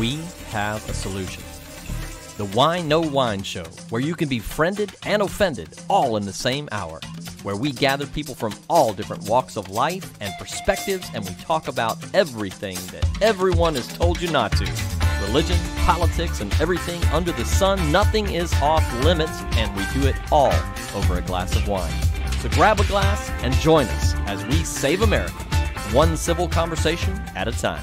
we have a solution. The Whine No Whine Show, where you can be friended and offended all in the same hour, where we gather people from all different walks of life and perspectives, and we talk about everything that everyone has told you not to. Religion, politics, and everything under the sun. Nothing is off limits, and we do it all over a glass of wine. So grab a glass and join us as we save America, one civil conversation at a time.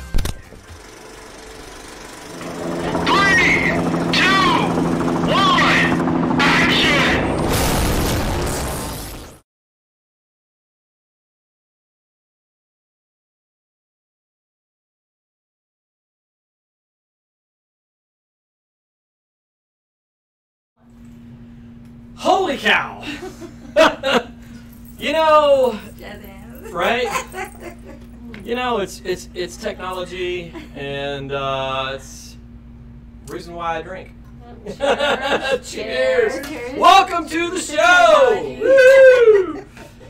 3, 2, 1, action! Holy cow! You know, right? You know, it's technology, and it's the reason why I drink. Cheers! Cheers. Welcome to the show! Woo!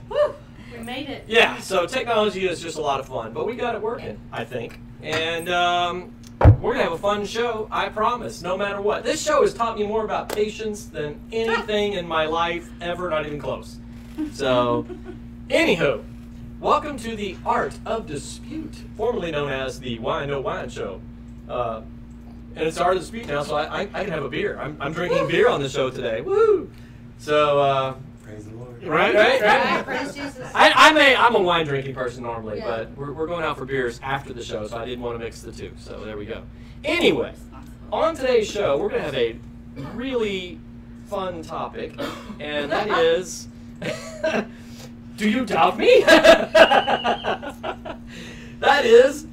Woo! We made it. Yeah, so technology is just a lot of fun, but we got it working, I think. And we're going to have a fun show, I promise, no matter what. This show has taught me more about patience than anything in my life ever, not even close. So, anywho, welcome to the Art of Dispute, formerly known as the Whine No Whine Show. And it's the Art of Dispute now, so I can have a beer. I'm drinking beer on the show today. Woo! So, praise the Lord. Right. Praise Jesus. I'm a wine drinking person normally, Yeah. but we're going out for beers after the show, so I didn't want to mix the two. So there we go. Anyway, on today's show, we're going to have a really fun topic, and that is, do you doubt me? That is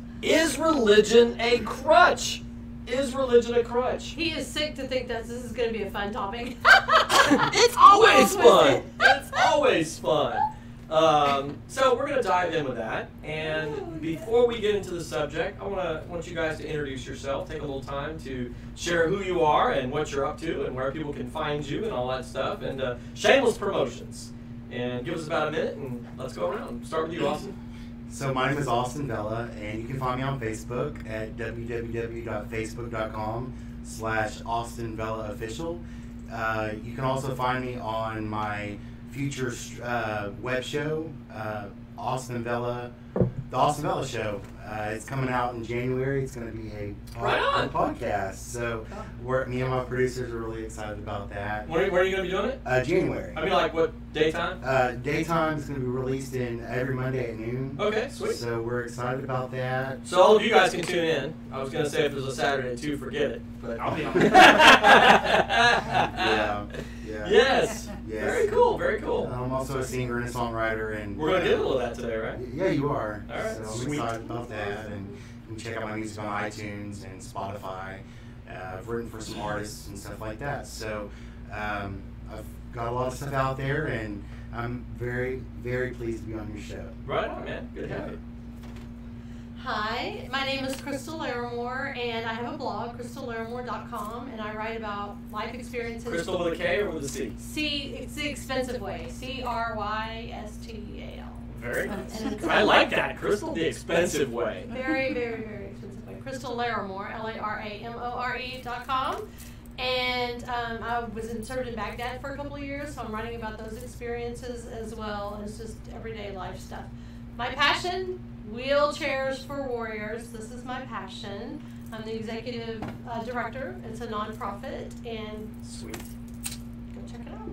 religion a crutch? Is religion a crutch? He is sick to think that this is going to be a fun topic. It's always fun. It's always fun. So we're going to dive in with that. And before we get into the subject, I want you guys to introduce yourself. Take a little time to share who you are and what you're up to and where people can find you and all that stuff. And shameless promotions. And give us about a minute and let's go around. Start with you, Austin. So my name is Austin Vella, and you can find me on Facebook at www.facebook.com/AustinVellaOfficial. You can also find me on my future web show, The Austin Vella Show. It's coming out in January. It's going to be a podcast. So me and my producers are really excited about that. Where are you going to be doing it? January. I mean, like what, daytime? Daytime is going to be released in every Monday at noon. Okay, sweet. So we're excited about that. So all of you guys can tune in. I was going to say if there's a Saturday at 2, forget it. But I'll be on. Yeah. Yes. Yes. Very cool, very cool. I'm also a singer and a songwriter, and We're going to get a little of that today, right? Yeah, you are. All right, So I'm sweet. excited about that, and you can check out my music on iTunes and Spotify. I've written for some artists and stuff like that. So I've got a lot of stuff out there, and I'm very, very pleased to be on your show. Right on, man. Good to have you. Hi, my name is Crystal Larimore, and I have a blog, crystallarimore.com, and I write about life experiences. Crystal with a K or with a C? It's the expensive way. CRYSTAL. Very nice. And it's I like that. Crystal the expensive way. very, very, very expensive way. Crystal Larimore, LARAMORE.com. And I was interned in Baghdad for a couple of years, so I'm writing about those experiences as well as just everyday life stuff. My passion, wheelchairs for warriors. This is my passion. I'm the executive director. It's a nonprofit, and Sweet. go check it out.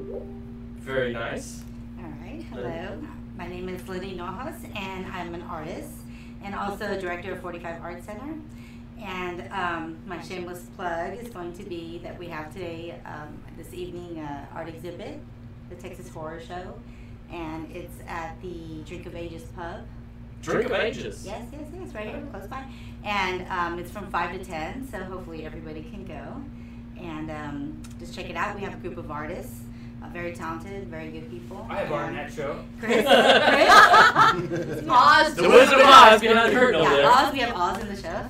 Very nice. All right, hello. My name is Lenny Nojas, and I'm an artist and also director of 45 Art Center. And my shameless plug is going to be that we have today, this evening, art exhibit, the Texas Horror Show, and it's at the Drink of Ages pub. Drink of Ages. Yes, right here, close by. And it's from 5 to 10, so hopefully everybody can go. And just check it out. We have a group of artists, very talented, very good people. I have art in that show. Chris? Oz. The Wizard of Oz behind the curtain over there. Oz, we have Oz in the show.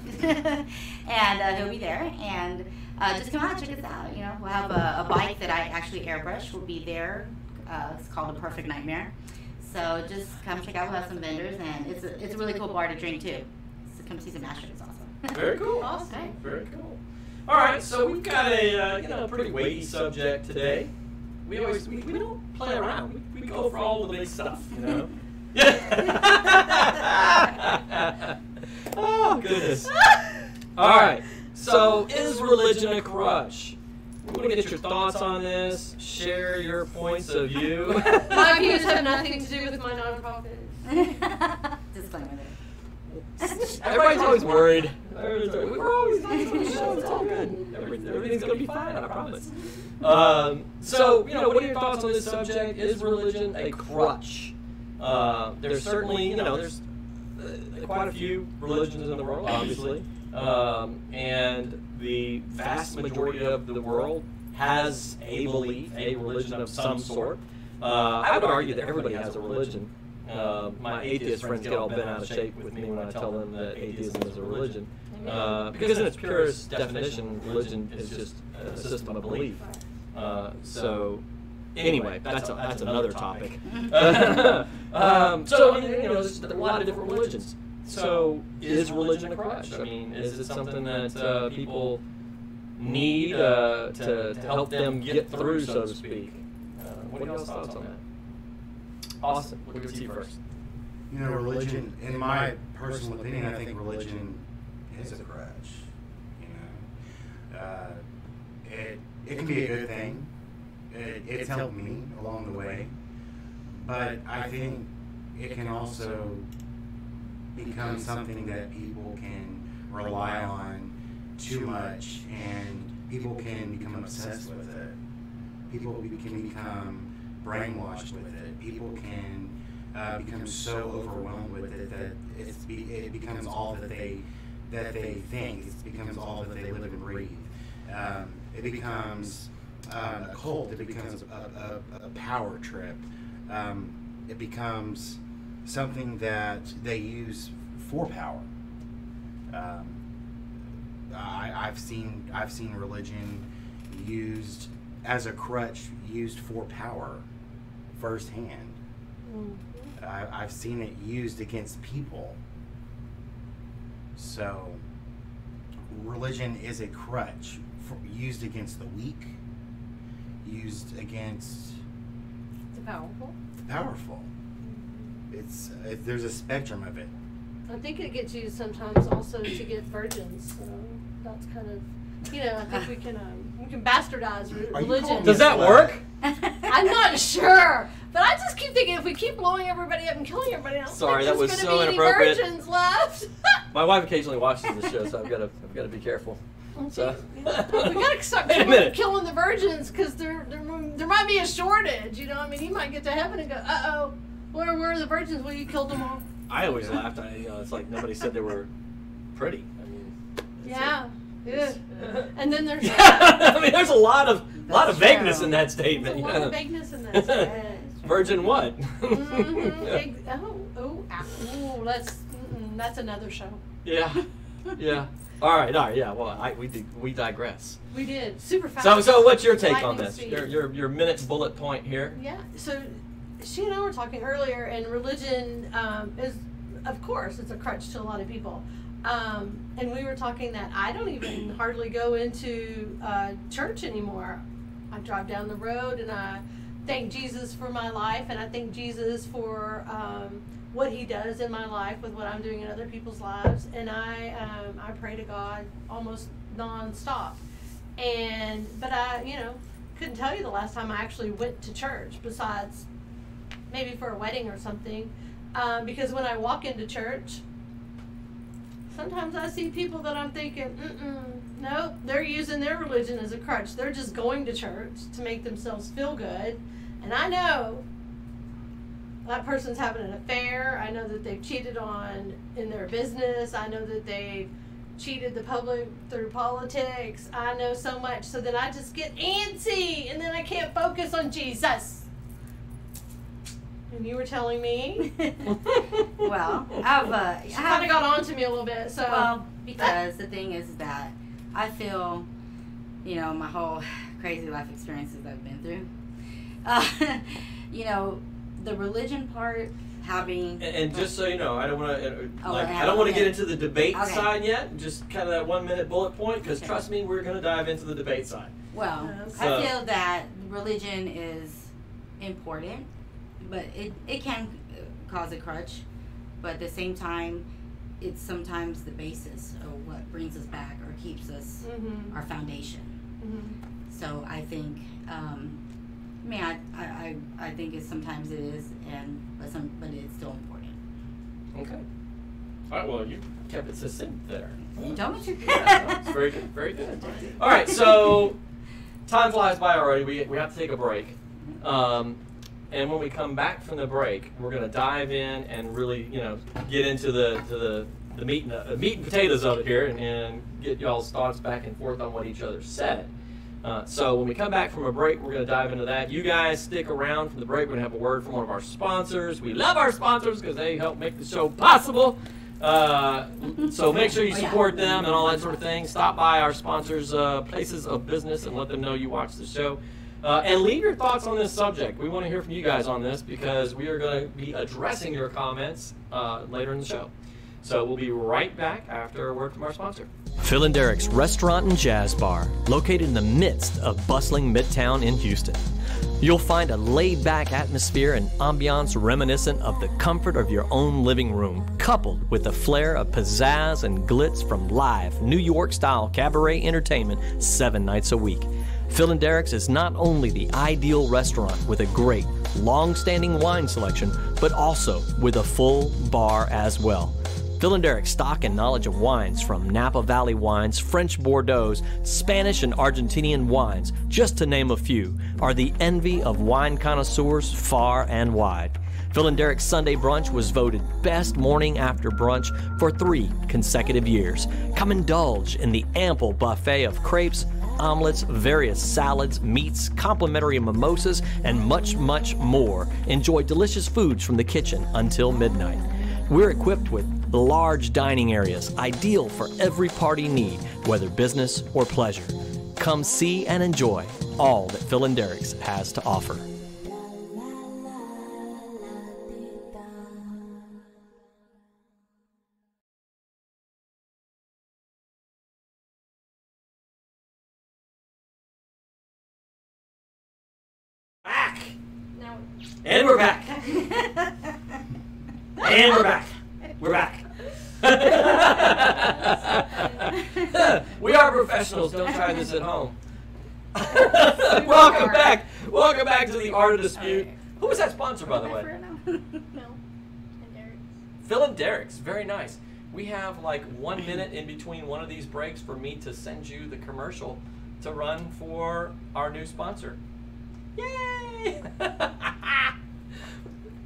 And he'll be there. And just come out, check us out. You know, we'll have a bike that I actually airbrush will be there. It's called The Perfect Nightmare. So just come check out. We'll have some vendors, and it's a really cool bar to drink too. So come see some Astros also. Very cool. Awesome. Very cool. All right, so we've got a pretty weighty subject today. We don't play around. We go for all the big stuff, you know. Oh goodness. All right. So is religion a crutch? We want to get your thoughts on this. Share your points of view. My views have nothing to do with my nonprofit. Disclaimer there. Everybody's always worried. We're always it's all good. Everything's gonna be fine, I promise. So, what are your thoughts on this subject? Is religion a crutch? There's certainly, there's quite a few religions in the world, obviously, and the vast majority of the world has a belief, a religion of some sort. I would argue that everybody has a religion. My atheist friends get all bent out of shape with me when I tell them that atheism is a religion. Because in its purest definition, religion is just a system of belief. So anyway, that's another topic. So there's a lot of different religions. So is religion a crutch? I mean, is it something that people need to help them get through, so to speak? What are y'all's thoughts on that? Austin, we'll give it to you first. Religion, in my personal opinion, I think religion is a crutch. It can be a good thing. It's helped me along the way, but I think it can also become something that people can rely on too much, and people can become obsessed with it. People can become brainwashed with it. People can become so overwhelmed with it that it becomes all that they think. It becomes all that they live and breathe. It becomes a cult. It becomes a power trip. It becomes something that they use for power. I've seen religion used as a crutch, used for power firsthand. I've seen it used against people. So religion is a crutch used against the weak, used against The Powerful. There's a spectrum of it. I think it gets used sometimes also to get virgins. So that's kind of, I think we can bastardize religion. Does that work? I'm not sure, but I just keep thinking if we keep blowing everybody up and killing everybody, I don't Sorry, think that was there's so going to be inappropriate. any virgins left. My wife occasionally watches the show, so I've got to be careful. So We gotta start Wait a minute. killing the virgins because there might be a shortage. You might get to heaven and go, where were the virgins? Well, you killed them all. I always laughed. It's like nobody said they were pretty. I mean, Yeah. And then there's I mean, there's a lot of That's vagueness true. in that there's statement. a lot of vagueness in that. Virgin what? That's another show. Yeah. All right. Yeah. Well, we digress. We did super fast. So what's your take on lightning this? speed. Your minute bullet point here. Yeah. So she and I were talking earlier, and religion is, of course, it's a crutch to a lot of people. And we were talking that I don't even hardly go into church anymore. I drive down the road and I thank Jesus for my life, and I thank Jesus for what He does in my life with what I'm doing in other people's lives, and I pray to God almost nonstop. But I couldn't tell you the last time I actually went to church, besides maybe for a wedding or something, because when I walk into church, sometimes I see people that I'm thinking, nope, they're using their religion as a crutch. They're just going to church to make themselves feel good. And I know that person's having an affair. I know that they've cheated in their business. I know that they've cheated the public through politics. I know so much. So then I just get antsy, and then I can't focus on Jesus. And you were telling me. Well, She kind of got on to me a little bit. So well, because the thing is that I feel, my whole crazy life experiences I've been through, the religion part having. And just so you know, I don't want to I don't get into the debate Okay. side yet. Just kind of that 1 minute bullet point, because trust me, we're going to dive into the debate side. Well, So- I feel that religion is important, but it can cause a crutch. But at the same time, it's sometimes the basis of what brings us back or keeps us our foundation. So I think, I think sometimes it is, but it's still important. Okay. All right. Well, you kept it succinct there. You told me to. Yeah, it's very good. Very good. All right. So time flies by already. We have to take a break. And when we come back from the break, we're going to dive in and really, get into the meat and potatoes of it here, and get y'all's thoughts back and forth on what each other said. So when we come back from a break, we're going to dive into that. You guys stick around for the break. We're going to have a word from one of our sponsors. We love our sponsors because they help make the show possible. So make sure you support them and all that sort of thing. Stop by our sponsors' places of business and let them know you watch the show. And leave your thoughts on this subject. We want to hear from you guys on this because we are going to be addressing your comments later in the show. So we'll be right back after a word from our sponsor. Phil and Derek's Restaurant and Jazz Bar, located in the midst of bustling Midtown in Houston. You'll find a laid-back atmosphere and ambiance reminiscent of the comfort of your own living room, coupled with a flair of pizzazz and glitz from live New York-style cabaret entertainment 7 nights a week. Phil and Derek's is not only the ideal restaurant with a great, long-standing wine selection, but also with a full bar as well. Phil and Derek's stock and knowledge of wines, from Napa Valley wines, French Bordeaux's, Spanish and Argentinian wines, just to name a few, are the envy of wine connoisseurs far and wide. Phil and Derek's Sunday Brunch was voted Best Morning After Brunch for 3 consecutive years. Come indulge in the ample buffet of crepes, omelets, various salads, meats, complimentary mimosas, and much, much more. Enjoy delicious foods from the kitchen until midnight. We're equipped with large dining areas, ideal for every party need, whether business or pleasure. Come see and enjoy all that Phil and Derek's has to offer. Back! Now, And we're back! And we're back! We're back! We are professionals. Don't try this at home. Welcome back. Welcome back to the Art of Dispute. Who was that sponsor, by the way? Phil and Derek. Phil and Derek's. Very nice. We have like 1 minute in between one of these breaks for me to send you the commercial to run for our new sponsor. Yay!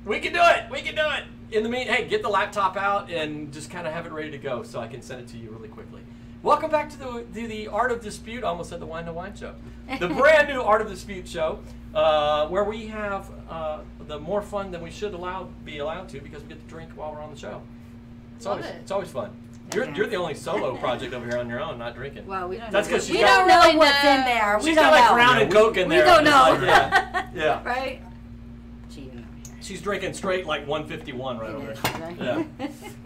We can do it. We can do it. In the meantime, hey, get the laptop out and just kind of have it ready to go so I can send it to you really quickly. Welcome back to the Art of Dispute. I almost said the Wine to Wine show. The brand new Art of Dispute show, where we have the more fun than we should be allowed to, because we get to drink while we're on the show. It's always fun. You're the only solo project over here on your own, not drinking. Well, we don't. That's know. 'cause she's We got- don't know what's in there. She's got like Crown and Coke in there. We don't know. Like, yeah. Right? Cheating over here. She's drinking straight like 151 right over there.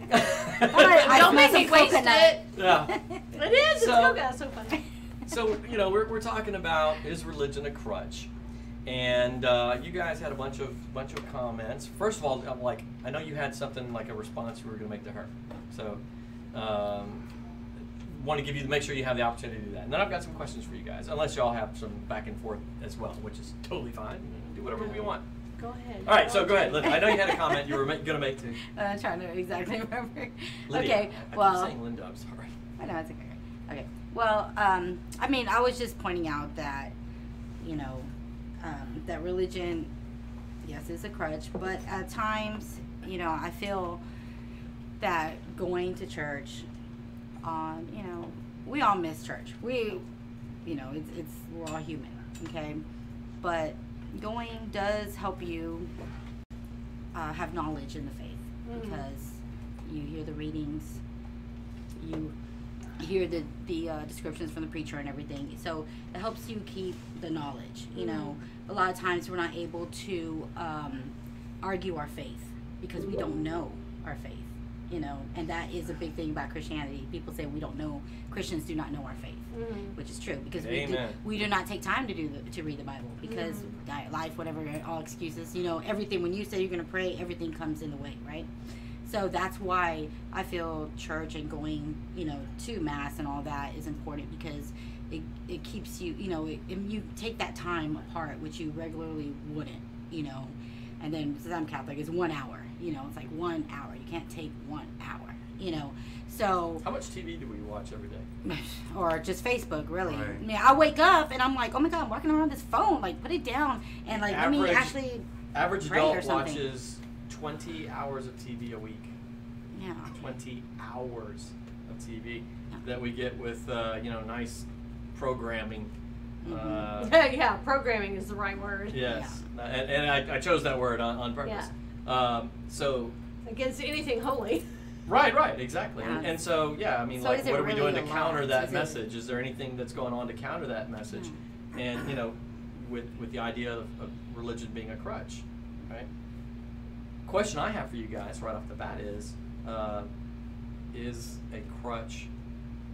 Yeah. Don't make me waste it. Yeah. It is. It's So- so funny. So, we're talking about, is religion a crutch? And you guys had a bunch of comments. First of all, I know you had something like a response you were going to make to her. So, want to make sure you have the opportunity to do that. And then I've got some questions for you guys, unless y'all have some back and forth as well, which is totally fine. Do whatever we want. Go ahead. All right, so go ahead. Linda, I know you had a comment you were going to make too. I'm trying to exactly remember. Lydia, Okay, I well. keep saying Linda, I'm sorry. I know, it's okay. Okay. Well, I was just pointing out that, that religion, yes, is a crutch, but at times, I feel that going to church, we all miss church. We're all human, okay? But going does help you have knowledge in the faith, because you hear the readings, you hear the descriptions from the preacher and everything, so it helps you keep the knowledge. A lot of times we're not able to argue our faith, because we don't know our faith, you know, and that is a big thing about Christianity. People say we don't know, Christians do not know our faith, which is true, because we do not take time to read the Bible, because life, whatever, all excuses, you know, everything, when you say you're going to pray, everything comes in the way, right? So that's why I feel church and going, you know, to Mass and all that is important, because it keeps you, you know, you take that time apart, which you regularly wouldn't, you know. And then, since I'm Catholic, it's 1 hour, you know, it's like 1 hour. You can't take 1 hour, you know. So how much TV do we watch every day? Or just Facebook, really. Right. I mean, I wake up and I'm like, oh my God, I'm walking around this phone, like, put it down, and like, let me actually average pray or adult something. watches 20 hours of TV a week. Yeah. 20 hours of TV that we get with, you know, nice programming. Yeah, programming is the right word. Yes, and I chose that word on purpose. So against anything holy. Right, exactly. Yeah. And so, yeah, I mean, So like, is it what are we really doing to a counter lot? that Is it- message? Is there anything that's going on to counter that message? And, you know, with the idea of religion being a crutch, right? Question I have for you guys right off the bat is a crutch,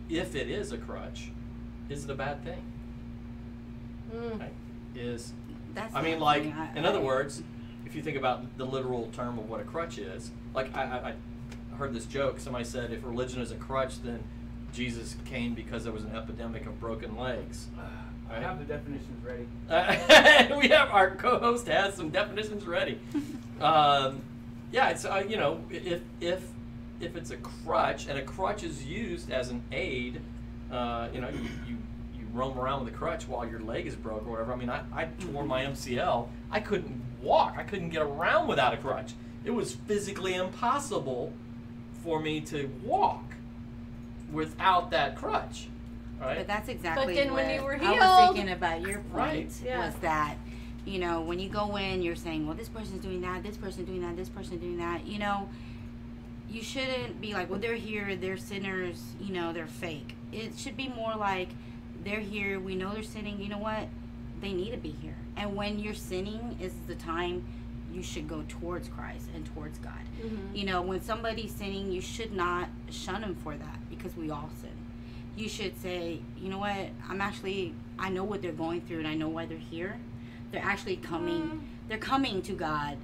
if it is a crutch, is it a bad thing? Right? That's I mean, the like, thing. in other words, if you think about the literal term of what a crutch is, like, I heard this joke. Somebody said, if religion is a crutch, then Jesus came because there was an epidemic of broken legs. I have the definitions ready. We have, our co-host has some definitions ready. Yeah, it's you know, if it's a crutch, and a crutch is used as an aid, you know, you roam around with a crutch while your leg is broke or whatever. I mean, I tore my MCL. I couldn't walk. I couldn't get around without a crutch. It was physically impossible for me to walk without that crutch. Right? But that's exactly But then what when you were I was healed- thinking about your point, Right. Yeah. was that, you know, when you go in, you're saying, well, this person's doing that, this person's doing that, this person's doing that, you know, you shouldn't be like, well, they're here, they're sinners, you know, they're fake. It should be more like, they're here, we know they're sinning, you know what, they need to be here. And when you're sinning is the time you should go towards Christ and towards God. You know, when somebody's sinning, you should not shun them for that, because we all sin. You should say, you know what, I know what they're going through, and I know why they're here. They're actually coming, they're coming to God.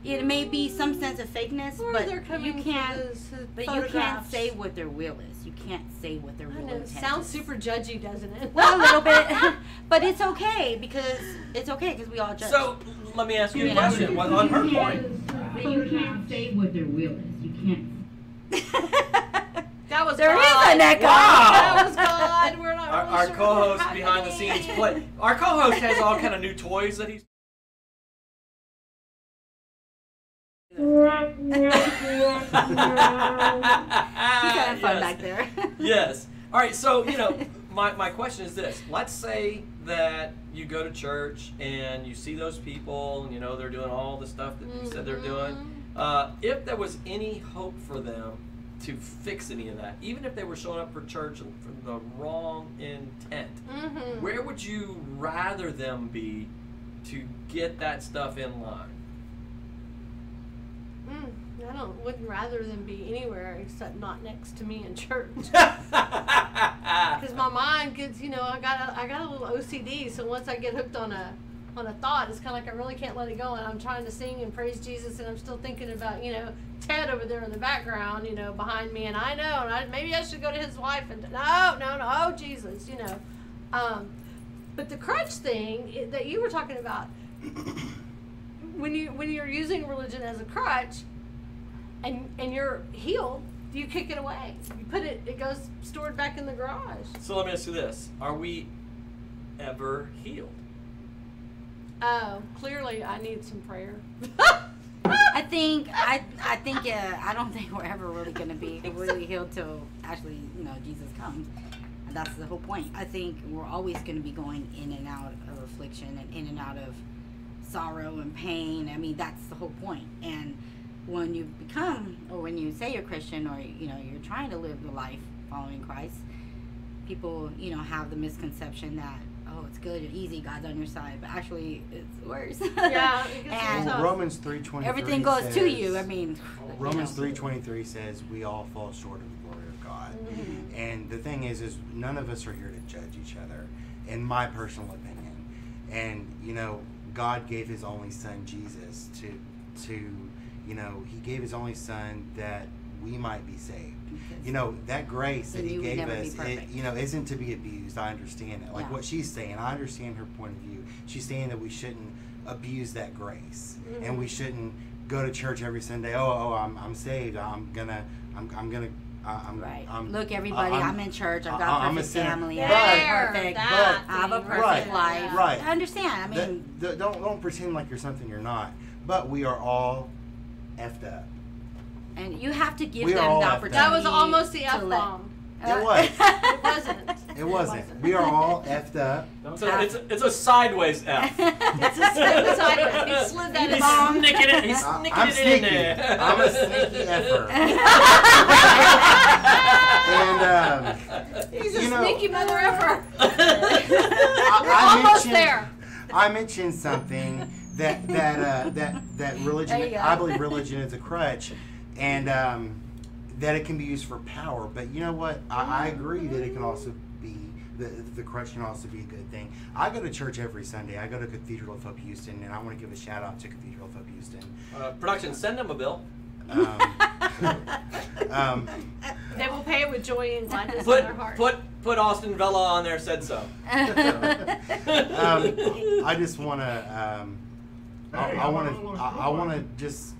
It may be some sense of fakeness, Or but they're coming you can't, for but you can't say what their will is. You can't say what their I real know, it intent sounds is. super judgy, doesn't it? Well, a little bit, but it's okay, because we all judge. So let me ask you a You know? question. Well, on her point, But you can't say what their will is. You can't. That was There is God. an echo. That was God. We're not our, really our sure co-host what's behind the happening. scenes play. Our co-host has all kind of new toys that he's. He's having fun back there. Yes. All right. So, you know, my question is this. Let's say that you go to church and you see those people, and you know they're doing all the stuff that you said they're doing. If there was any hope for them to fix any of that, even if they were showing up for church for the wrong intent, where would you rather them be to get that stuff in line? Wouldn't rather than be anywhere except not next to me in church. Because my mind gets, you know, I got a little OCD. So once I get hooked on a thought, it's kind of like I really can't let it go. And I'm trying to sing and praise Jesus, and I'm still thinking about, you know, Ted over there in the background, you know, behind me. And I know, and maybe I should go to his wife and no, oh Jesus, you know. But the crutch thing that you were talking about, when you're using religion as a crutch, and you're healed, you kick it away. You put it goes stored back in the garage. So let me ask you this. Are we ever healed? Oh, clearly I need some prayer. I think I don't think we're ever really going to be really healed till actually, you know, Jesus comes. And that's the whole point. I think we're always going to be going in and out of affliction and in and out of sorrow and pain. I mean, that's the whole point. And when you become, or when you say you're Christian, or, you know, you're trying to live the life following Christ, people, you know, have the misconception that, oh, it's good, you're easy, God's on your side, but actually it's worse. Yeah, it gets And tough. Romans 3:23 everything goes says, to you. I mean, Romans 3:23 says we all fall short of the glory of God. Mm-hmm. And the thing is none of us are here to judge each other, in my personal opinion. And you know, God gave His only Son Jesus to you know, He gave His only Son that we might be saved. You know, that grace that And He you would gave never be us, it, perfect. you know, isn't to be abused. I understand it. Like Yeah. what she's saying, I understand her point of view. She's saying that we shouldn't abuse that grace, and we shouldn't go to church every Sunday. I'm saved. I'm gonna. right. I'm, Look, everybody, I'm in church. I've got a I'm a perfect sinner. family. There, I'm perfect. that I have a thing perfect right there, life. yeah. Right. I understand. I mean, don't pretend like you're something you're not. But we are all effed up. and you have to give We are them all the effed up. opportunity. That was almost the to F let- bomb. It was. It wasn't. It wasn't. We are all effed up. It's a sideways F. It's a slip sideways. He slid that in. Bomb. Snicking it. He's snicking I'm it sneaky. in there. I'm a sneaky effer. And He's a you know, sneaky mother effer. I Almost mentioned- there. I mentioned something that religion. There you go. I believe religion is a crutch, and that it can be used for power. But you know what? I agree that it can also be the crutch can also be a good thing. I go to church every Sunday. I go to Cathedral of Hope Houston, and I want to give a shout out to Cathedral of Hope Houston. Production, send them a bill. They will pay it with joy and gladness in their heart. Put Austin Vella on there. Said so. I just want to. I want to just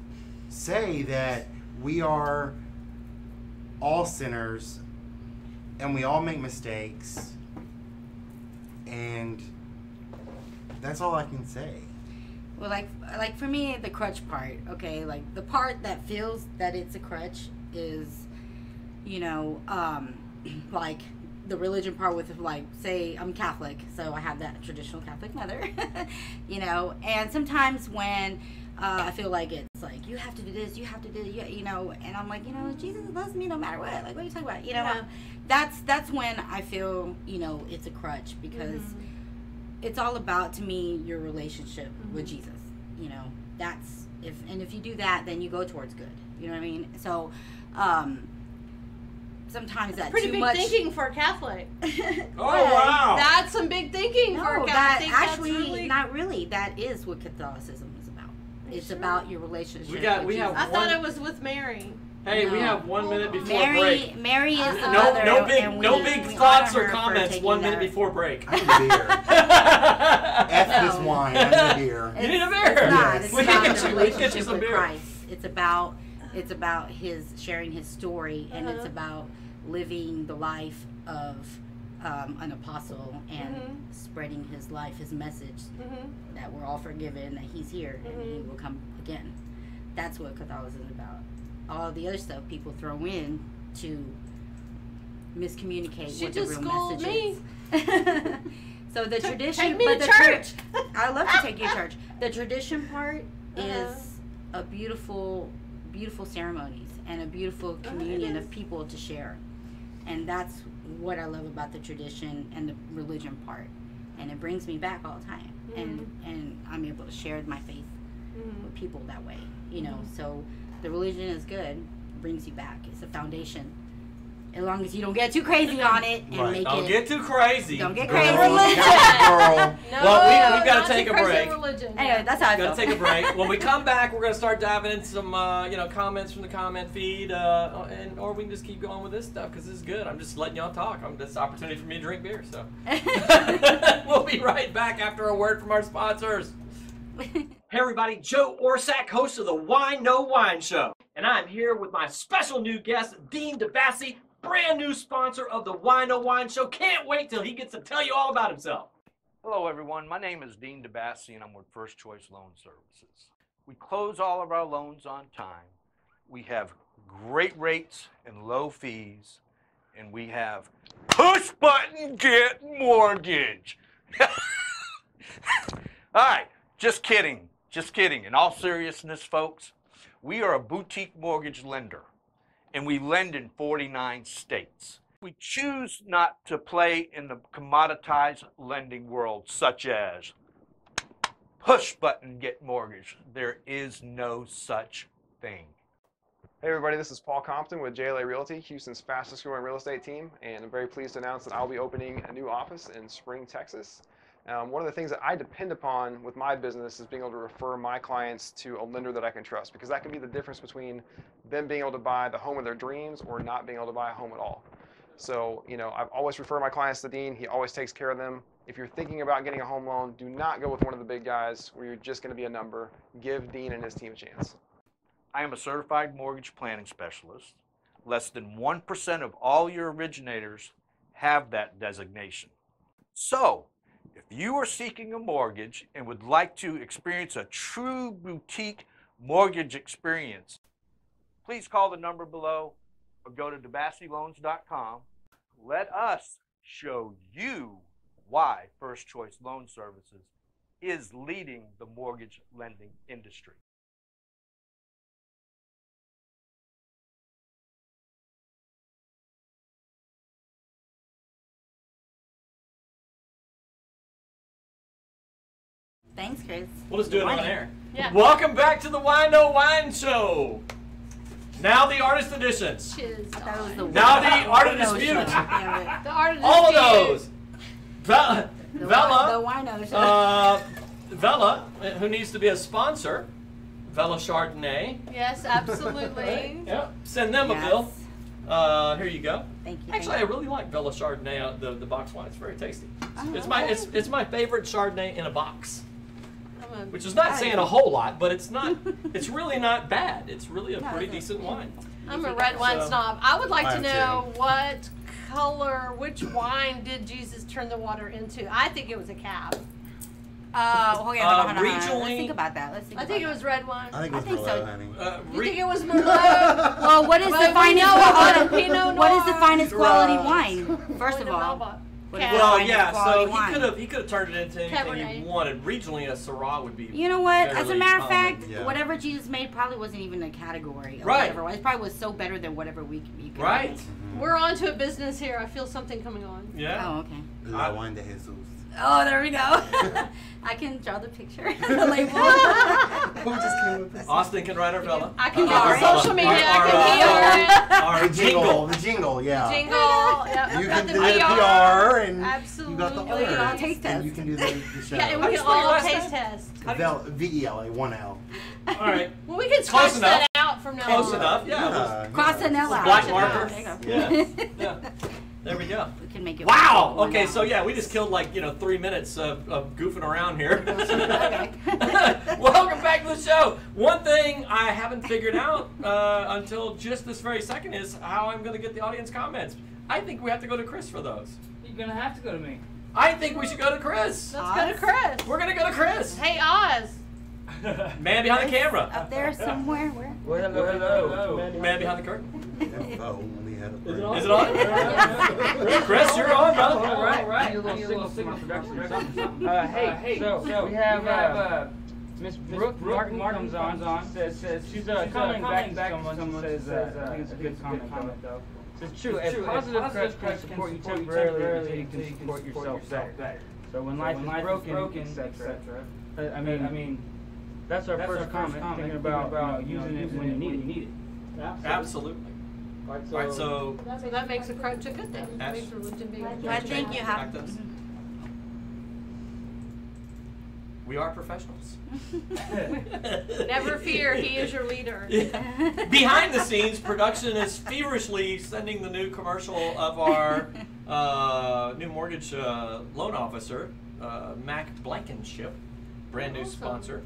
say that we are all sinners, and we all make mistakes, and that's all I can say. Well, like for me, the crutch part, okay, like the part that feels that it's a crutch is, you know, like the religion part with, like, say I'm Catholic, so I have that traditional Catholic mother, you know, and sometimes when I feel like it's like, you have to do this, you have to do, you know, and I'm like, you know, Jesus loves me no matter what, like, what are you talking about, you know? Yeah. That's when I feel, you know, it's a crutch, because it's all about, to me, your relationship with Jesus. You know, that's if you do that, then you go towards good. You know what I mean? So sometimes that's Pretty too big much. thinking for a Catholic. Oh wow! That's some big thinking for a No, Catholic. that I think that's actually really... not really. That is what Catholicism is about. It's sure? about your relationship. We with have Jesus. I thought it was with Mary. Hey, we No. have 1 minute before break. Mary is the No, mother, no big, and no we big honor thoughts or her for comments. taking 1 minute that. before break. I need a beer. F this No. wine. I need a beer. You need a beer. It's not. Yes. It's We about can the get you- we can get you relationship some with beer. Christ. It's about his sharing his story, and it's about living the life of an apostle and spreading his life, his message that we're all forgiven, that he's here and he will come again. That's what Catholicism is about. All the other stuff people throw in to miscommunicate She what the just real schooled message me. is. So the tradition, Take me but to the church. I love to take you to church. The tradition part is a beautiful ceremonies and a beautiful communion of people to share, and that's what I love about the tradition and the religion part, and it brings me back all the time, and I'm able to share my faith with people that way, you know. So the religion is good, brings you back. It's a foundation, as long as you don't get too crazy on it and Right. make Don't it. get too crazy. Don't get Girl. crazy. Girl. No, Well, we've gotta not take too a crazy break. Religion. Anyway, that's how I Gotta feel. take a break. When we come back, we're gonna start diving into some, comments from the comment feed, or we can just keep going with this stuff because this is good. I'm just letting y'all talk. This is an opportunity for me to drink beer. So we'll be right back after a word from our sponsors. Hey everybody, Joe Orsak, host of the Whine No Whine Show, and I'm here with my special new guest, Dean DeBassi, brand new sponsor of the Whine No Whine Show. Can't wait till he gets to tell you all about himself. Hello, everyone. My name is Dean DeBassi, and I'm with First Choice Loan Services. We close all of our loans on time. We have great rates and low fees, and we have push button get mortgage. All right, just kidding. Just kidding. In all seriousness, folks, we are a boutique mortgage lender, and we lend in 49 states. We choose not to play in the commoditized lending world, such as push button get mortgage. There is no such thing. Hey everybody, this is Paul Compton with JLA Realty, Houston's fastest growing real estate team, and I'm very pleased to announce that I'll be opening a new office in Spring, Texas. One of the things that I depend upon with my business is being able to refer my clients to a lender that I can trust, because that can be the difference between them being able to buy the home of their dreams or not being able to buy a home at all. So, I've always referred my clients to Dean. He always takes care of them. If you're thinking about getting a home loan, do not go with one of the big guys where you're just going to be a number. Give Dean and his team a chance. I am a certified mortgage planning specialist. Less than 1% of all your originators have that designation. So, if you are seeking a mortgage and would like to experience a true boutique mortgage experience, please call the number below or go to DeBassiLoans.com. Let us show you why First Choice Loan Services is leading the mortgage lending industry. Thanks, Chris. We'll just do it on Whine. air. Yeah. Welcome back to the Whine Show. Now the artist editions. Chiz. I thought it was the Now the art of No, dispute. shut up, damn it. The art of All of dispute. those. Vela, The Vela, wino show. Vela, who needs to be a sponsor. Vela Chardonnay. Yes, absolutely. Yep. Send them Yes. a bill. Here you go. Thank you. Actually, I thank you. really like Vela Chardonnay, the box wine. It's very tasty. Oh, It's my okay. it's my favorite Chardonnay in a box, I'm a- which is not saying a whole lot, but it's not. It's really not bad. It's really a No, pretty it's- decent wine. I'm a red wine So- snob. I would like I to am know what color, which wine did Jesus turn the water into? I think it was a cab. Okay, hold on. Let's regionally- think about that. Let's think I think it about was red wine. I think it was I think Merlot, so. honey. You think it was Merlot? that. Well, what is Well, the we finest know quality? about Pinot What is the Noir. finest quality Right. wine? First of Pinot all, Noir. what is Cab. the Well, finest yeah. quality So wine? he could have turned it into anything he Cabernet. wanted. Regionally, a Syrah would be. You know what? As a fairly matter of common. fact, Yeah. whatever Jesus made probably wasn't even a category of Right. whatever. It probably was so better than whatever we could. Right. We're on to a business here. I feel something coming on. Yeah. Oh, okay. La Wine de Jesus. Oh, there we go. I can draw the picture, the label. Who just came with this? Austin can write our fella. I can get Our- on social media. I our- can PR it. Our The jingle. jingle. The jingle, yeah. Jingle. Yep. You got can the do the PR. PR and you got the Absolutely. And we can all art. taste And you test. can do the show. Yeah, and How we do you can spell your all last taste name? test. VELA, 1L. All right. Well, we can Close scratch enough. that out from now Close on. enough. Yeah. Cross-anella. Black Yeah. marker. There you go. Yeah. Yeah. There we go. We can make it. Wow. one Okay. now. So yeah, we just killed like 3 minutes of goofing around here. Okay. Welcome back to the show. One thing I haven't figured out until just this very second is how I'm going to get the audience comments. I think we have to go to Chris for those. You're gonna have to go to me. I think we should go to Chris. Let's go to Chris. We're going to go to Chris. Hey, Oz. Man behind the camera. Up there somewhere. Where? Well, hello. Man behind the curtain. only had a Is it on? Is it on? Chris, you're on, brother. All right. Need a little signal production or something. Hey, so we have Miss Brooke Martin comes on. Says she's coming back. Someone says I think it's a good comment though. It's true. As positive press can support you temporarily until you can support yourself better. So when life is broken, etc. I mean, that's our first comment. Thinking about using it when you need it. Absolutely. All right, so So that makes a good thing. That makes religion being I think you have. Back to us. We are professionals. Never fear, he is your leader. Behind the scenes, production is feverishly sending the new commercial of our new mortgage loan officer, Mac Blankenship, brand new Awesome. sponsor,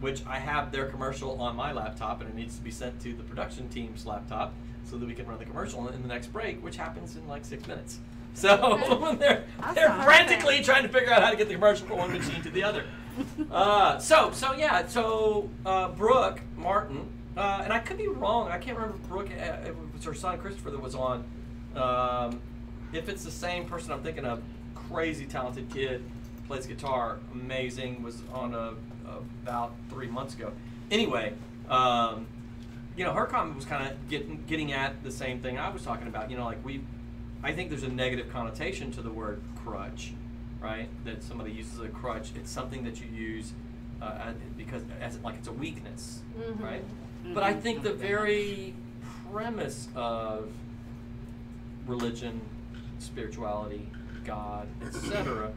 which I have their commercial on my laptop, and it needs to be sent to the production team's laptop so that we can run the commercial in the next break, which happens in like 6 minutes. So they're Awesome. frantically trying to figure out how to get the commercial from one machine to the other. So Brooke Martin, and I could be wrong. I can't remember if Brooke. It was her son Christopher that was on. If it's the same person I'm thinking of, crazy talented kid, plays guitar, amazing. Was on about 3 months ago. Anyway, you know, her comment was kind of getting at the same thing I was talking about. You know, like I think there's a negative connotation to the word crutch, right? That somebody uses a crutch. It's something that you use because like it's a weakness, right? But I think the very premise of religion, spirituality, God, etc.,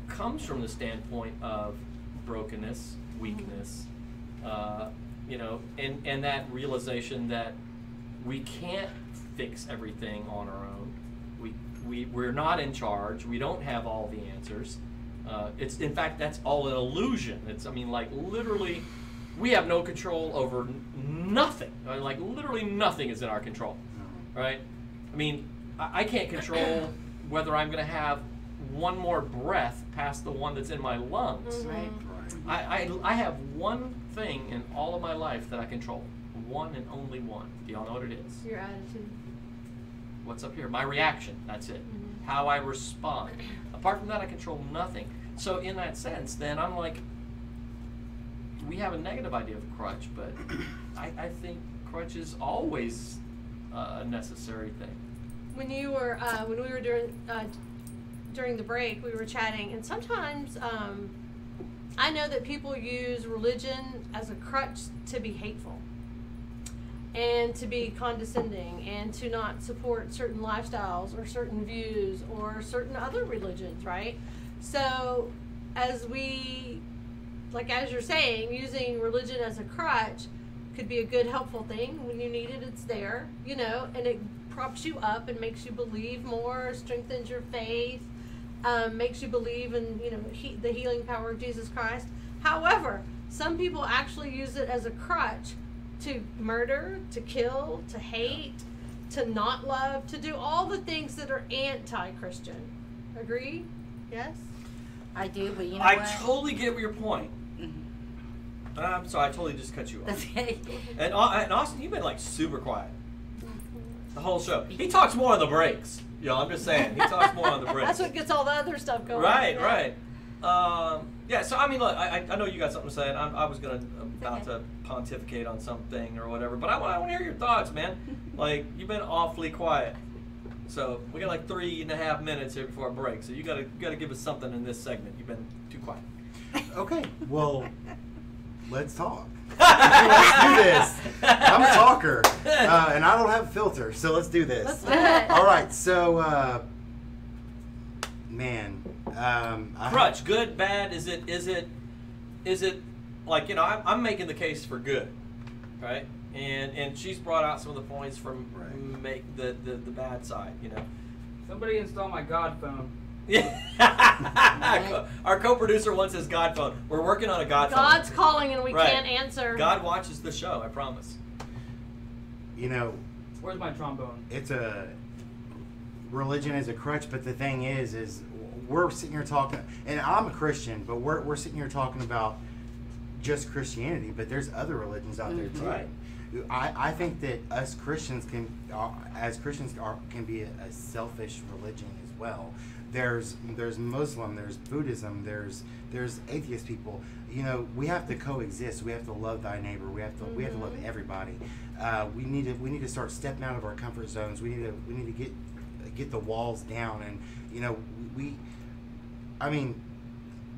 comes from the standpoint of brokenness, weakness, you know, and that realization that we can't fix everything on our own. We're not in charge. We don't have all the answers. It's, in fact, that's all an illusion. It's, I mean, like, literally, we have no control over nothing. I mean, like, literally nothing is in our control, right? I mean, I can't control whether I'm going to have one more breath past the one that's in my lungs. Right. I have one thing in all of my life that I control. One and only one. Do y'all know what it is? Your attitude. What's up here? My reaction. That's it. How I respond. Apart from that, I control nothing. So in that sense, then I'm like, we have a negative idea of crutch, but I think crutch is always a necessary thing. When we were during the break, we were chatting, and sometimes I know that people use religion as a crutch to be hateful and to be condescending and to not support certain lifestyles or certain views or certain other religions, right? So as you're saying, using religion as a crutch could be a good, helpful thing. When you need it, it's there, you know, and it props you up and makes you believe more, strengthens your faith, makes you believe in, you know, the healing power of Jesus Christ. However, some people actually use it as a crutch to murder, to kill, to hate, to not love, to do all the things that are anti-Christian. Agree? Yes? I do, but you know I what? totally get your point. I'm sorry, I totally just cut you off. That's okay. And Austin, you've been like super quiet the whole show. He talks more on the breaks. I'm just saying, he talks more on the breaks. That's what gets all the other stuff going. Right, on. right. Yeah, so I mean, look, I know you got something to say, and I was about to pontificate on something or whatever, but I want to hear your thoughts, man. Like, you've been awfully quiet. So we got like 3.5 minutes here before our break. So you gotta give us something in this segment. You've been too quiet. Okay, well, let's talk. Let's do this. I'm a talker, and I don't have a filter, so let's do this. Let's do it. All right, so, man. Crutch, good, bad? Is it like, you know, I'm making the case for good, right? And she's brought out some of the points from make the bad side, you know. Somebody install my God phone. Yeah. Our co-producer wants his God phone. We're working on a God phone. God's calling and we Right. can't answer. God watches the show, I promise. You know, Where's my trombone? it's a religion is a crutch, but the thing is we're sitting here talking, and I'm a Christian, but we're sitting here talking about just Christianity, but there's other religions out there too. Right. I think that us Christians can be a selfish religion as well. There's Muslim, there's Buddhism, there's atheist people. You know, we have to coexist. We have to love thy neighbor. We have to love everybody. We need to start stepping out of our comfort zones. We need to get the walls down, and you know,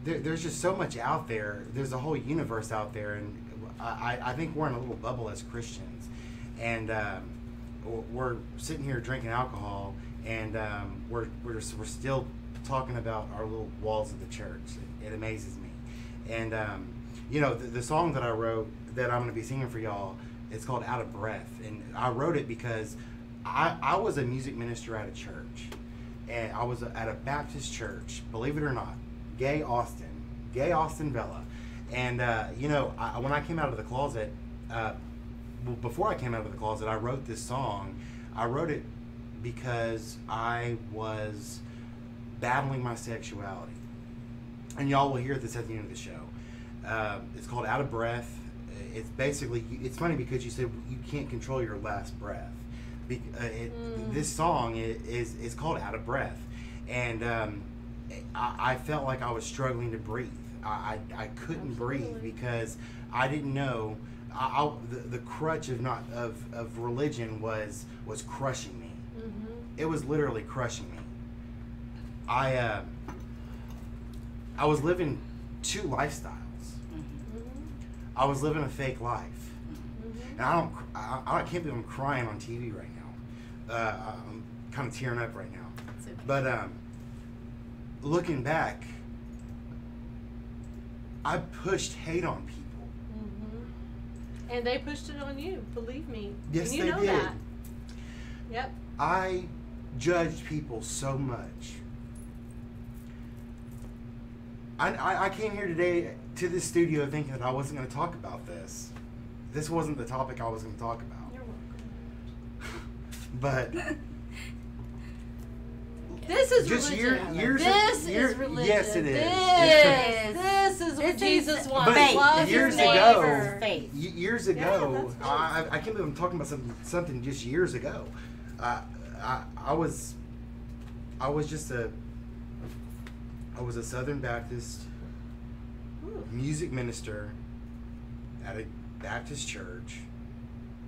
there's just so much out there. There's a whole universe out there, and I think we're in a little bubble as Christians, and we're sitting here drinking alcohol, and we're still talking about our little walls of the church. It amazes me, and you know, the song that I wrote that I'm going to be singing for y'all, it's called "Out of Breath," and I wrote it because I was a music minister at a church, and I was at a Baptist church, believe it or not, gay Austin Villa. And, you know, when I came out of the closet, before I came out of the closet, I wrote this song. I wrote it because I was battling my sexuality. And y'all will hear this at the end of the show. It's called Out of Breath. It's basically, it's funny because you said you can't control your last breath. This song is called Out of Breath. And I felt like I was struggling to breathe. I couldn't breathe because I didn't know the crutch of religion was crushing me. Mm-hmm. It was literally crushing me. I was living two lifestyles. Mm-hmm. I was living a fake life, Mm-hmm. and I can't believe I'm crying on TV right now. I'm kind of tearing up right now. Okay. But looking back, I pushed hate on people. Mm-hmm. And they pushed it on you, believe me. Yes, and you they know did. that. Yep. I judged people so much. I came here today to this studio thinking that I wasn't going to talk about this. This wasn't the topic I was going to talk about. You're welcome. But This is just religion. years Is religion. Yes, it is. This is what Jesus wants. But Love your years neighbor. Faith. Years Yeah, ago, that's I can't believe I'm talking about something just years ago. I was just a Southern Baptist music minister at a Baptist church,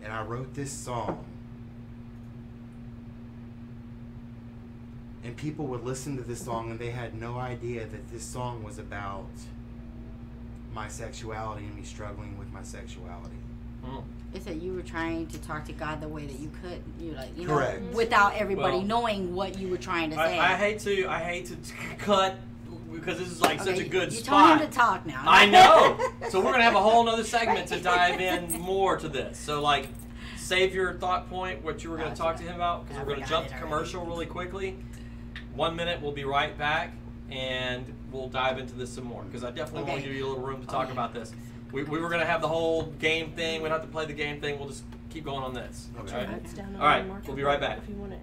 and I wrote this song, and people would listen to this song and they had no idea that this song was about my sexuality and me struggling with my sexuality. It's that you were trying to talk to God the way that you could, you Correct. know, without everybody Well, knowing what you were trying to say. I hate to cut because this is like such a good you spot. told him to talk now. I know. So we're gonna have a whole nother segment to dive in more to this. So like, save your thought point, what you were gonna talk to him about, because we're gonna jump to commercial really quickly. 1 minute, we'll be right back, and we'll dive into this some more because I definitely want to give you a little room to talk about this. We were gonna have the whole game thing. We don't have to play the game thing. We'll just keep going on this. Okay. All right. We'll be right back. If you want it.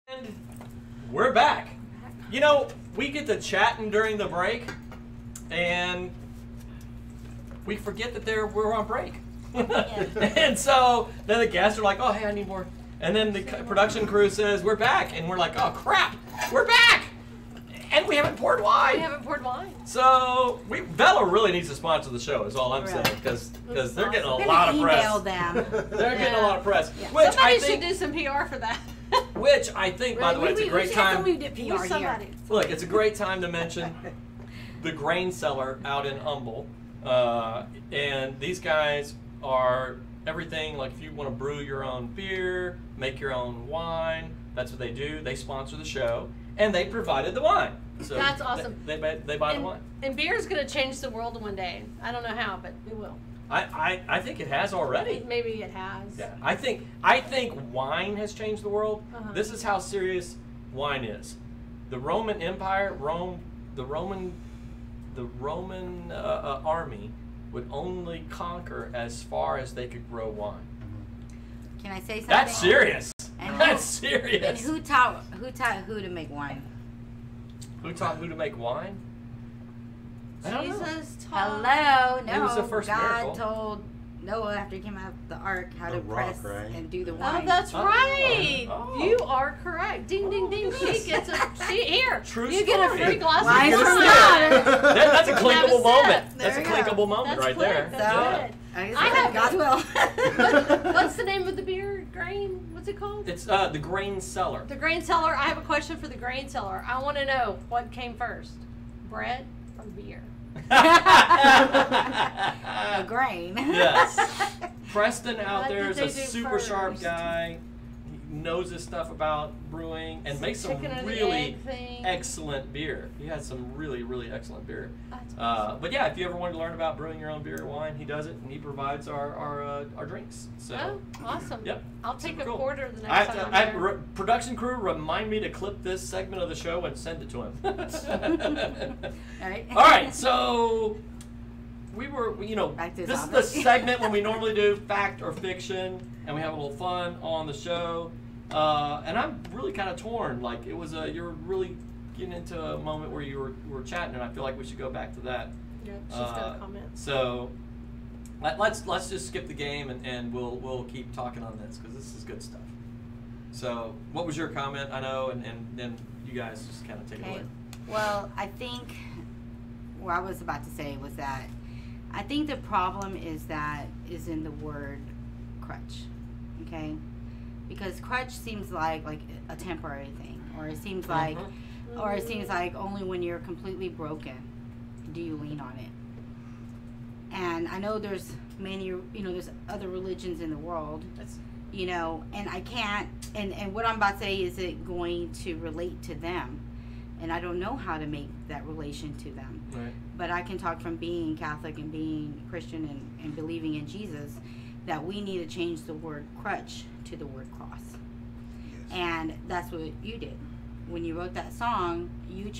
And we're back. You know, we get to chatting during the break, and we forget that we're on break. And so then the guests are like, "Oh, hey, I need more." And then the production crew says, "We're back," and we're like, "Oh crap, we're back!" And we haven't poured wine. We haven't poured wine. So Bella really needs to sponsor the show. Is all I'm saying, because they're getting a lot of press. Email them. They're getting a lot of press. Yeah. Which Somebody I think, should do some PR for that. which I think, by the way, it's a great time. We did PR here. Somebody. Look, it's a great time to mention the Grain Cellar out in Humble. And these guys are everything. Like if you want to brew your own beer, make your own wine, that's what they do. They sponsor the show, and they provided the wine. So That's awesome. They buy the wine. And beer is going to change the world one day. I don't know how, but it will. I think it has already. Maybe it has. Yeah, I think wine has changed the world. This is how serious wine is. The Roman Empire, the Roman army would only conquer as far as they could grow wine. Can I say something? That's serious. And That's serious. And who taught who to make wine? Who taught who to make wine? I don't know. Jesus taught. Hello, no. It was the first God miracle. told Noah after he came out of the ark how The to rock, press right? and do the Oh, wine. that's Oh. right. Oh. You are correct. Ding, ding, ding. She gets a here. True you get a story. free glass Wine of from wine. God. That's a clinkable moment. There That's a you go. clinkable moment That's right quick. there. That's good. I have God's will. What's the name of the beer? Grain? What's it called? It's the grain cellar. The grain cellar. I have a question for the grain cellar. I want to know what came first, bread or beer? A grain. Yes. Preston out What there did is they a do super sharp first? guy. He knows his stuff about brewing and makes some Chicken or the really egg thing. excellent beer. He has some really, really excellent beer. That's awesome. But yeah, if you ever want to learn about brewing your own beer or wine, he does it, and he provides our drinks. So. Oh, awesome. Yep. I'll take Super a cool. quarter the next I have time to, I'm I have there. production crew remind me to clip this segment of the show and send it to him. All right. All right, so we were, Back to this is the the topic. segment when we normally do fact or fiction, and we have a little fun on the show. And I'm really kind of torn. Like it was you were really getting into a moment where you were chatting, and I feel like we should go back to that. Yeah, she's got a comment. So let's just skip the game and we'll keep talking on this because this is good stuff. So what was your comment? I know, and then you guys just kind of take it away. Well, I think what I was about to say was that I think the problem is in the word crutch. Okay? Because crutch seems like a temporary thing, or it seems like only when you're completely broken do you lean on it. And I know there's many, there's other religions in the world, and I can't, and what I'm about to say is it going to relate to them, and I don't know how to make that relation to them. Right. But I can talk from being Catholic and being Christian and believing in Jesus that we need to change the word crutch to the word cross. Yes. And that's what you did. When you wrote that song, you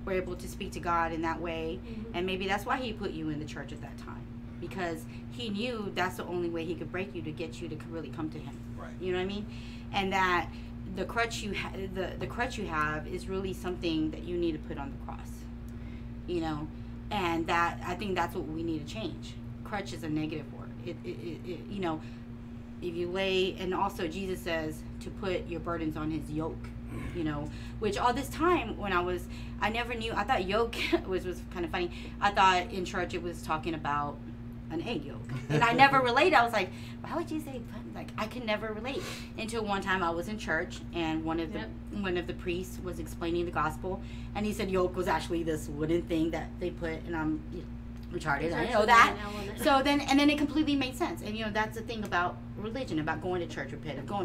were able to speak to God in that way. Mm-hmm. And maybe that's why he put you in the church at that time. Because he knew that's the only way he could break you to get you to really come to him. Right. You know what I mean? And that the crutch the crutch you have is really something that you need to put on the cross. And that I think that's what we need to change. Crutch is a negative word. It if you lay, and also Jesus says to put your burdens on his yoke, which all this time when I never knew, I thought yoke was kind of funny. I thought in church it was talking about an egg yolk. And I never related. I was like, why would you say, like, I could never relate. Until one time I was in church and one of the priests was explaining the gospel, and he said yoke was actually this wooden thing that they put, and I'm retarded, I know that. So then it completely made sense. And that's the thing about religion, about going to church,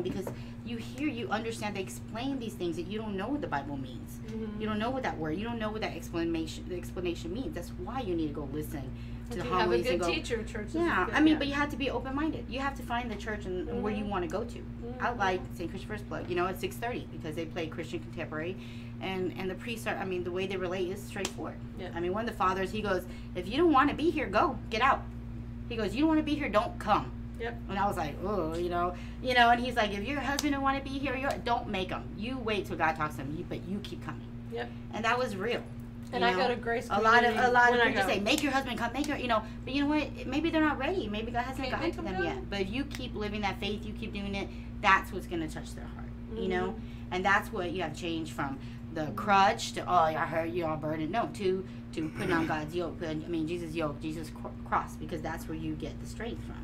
because you understand, they explain these things that you don't know what the Bible means. Mm-hmm. You don't know what that word, you don't know what that explanation means. That's why you need to go listen to the you have a homilies good and go. teacher, church is Yeah, good, I mean, but you have to be open-minded. You have to find the church and where you Mm-hmm. want to go to. I like St. Christopher's Plug, at 6:30, because they play Christian contemporary, and the priests are, the way they relate is straightforward. Yeah. One of the fathers, he goes, if you don't want to be here, go, get out. He goes, you don't want to be here, don't come. Yep. And I was like, oh, and he's like, if your husband don't want to be here, don't make him. You wait till God talks to him, but you keep coming. Yep. And that was real. And I go to Grace A lot of when I preachers go. say, make your husband come, but you know what? Maybe they're not ready. Maybe God hasn't Can't gotten make to them them go. yet. But if you keep living that faith, you keep doing it, that's what's going to touch their heart, Mm-hmm. And that's what you have changed from the crutch to, oh, I heard you're all burdened. No, to putting on God's yoke, Jesus' yoke, Jesus' cross, because that's where you get the strength from.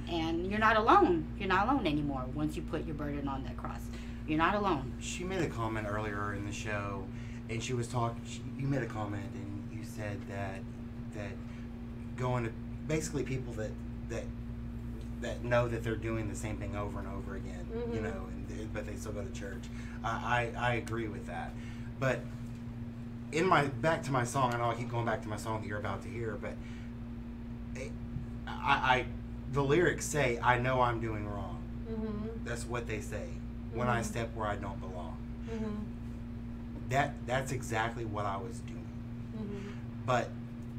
And you're not alone. You're not alone anymore once you put your burden on that cross. You're not alone. She made a comment earlier in the show, and she was talking. You made a comment, and you said that going to basically people that know that they're doing the same thing over and over again, Mm-hmm. but they still go to church. I agree with that, but back to my song. I know I keep going back to my song that you're about to hear, but the lyrics say, "I know I'm doing wrong." Mm-hmm. That's what they say. When I step where I don't belong. Mm-hmm. That's exactly what I was doing. Mm-hmm. But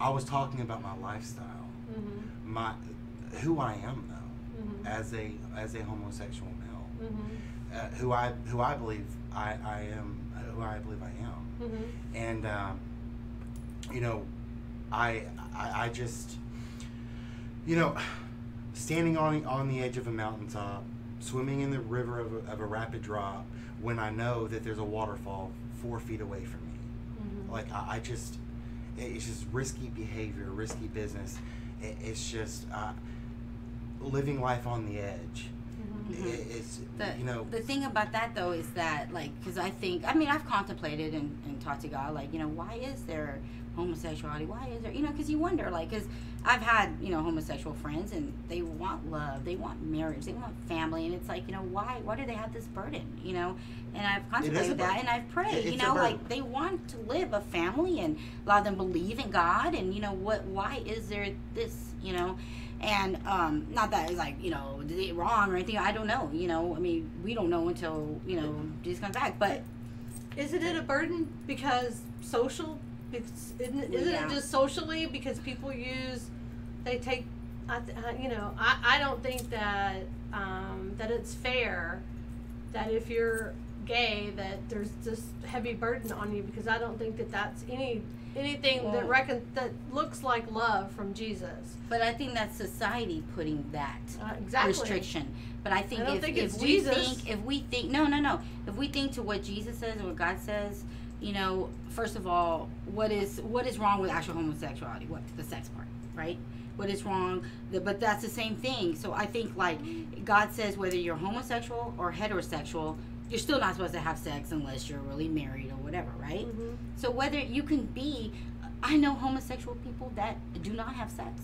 I was talking about my lifestyle, Mm-hmm. who I am though, Mm-hmm. as a homosexual male, Mm-hmm. who I believe I am, who I believe I am, Mm-hmm. and I just, standing on the edge of a mountaintop, swimming in the river of a rapid drop, when I know that there's a waterfall 4 feet away from me. Like it's just risky behavior, risky business. It's just living life on the edge. It's the thing about that though is that, like, because I've contemplated and talked to God, like, why is there homosexuality? Why is there, because you wonder, like, because I've had homosexual friends and they want love, they want marriage, they want family, and it's like, why do they have this burden, and I've contemplated that, and I've prayed, like, they want to live a family, and a lot of them believe in God, and why is there this, and not that it's like, did it wrong or anything, I don't know, we don't know until, Jesus comes back, but isn't it a burden because isn't it just socially, because people I don't think that that it's fair that if you're gay that there's this heavy burden on you, because I don't think that that's anything that looks like love from Jesus. But I think that's society putting that restriction. But I think if we think to what Jesus says and what God says, first of all, what is wrong with actual homosexuality? What the sex part, right? What is wrong? But that's the same thing. So I think, like, God says whether you're homosexual or heterosexual, you're still not supposed to have sex unless you're really married or whatever, right? Mm-hmm. So whether you can be, I know homosexual people that do not have sex,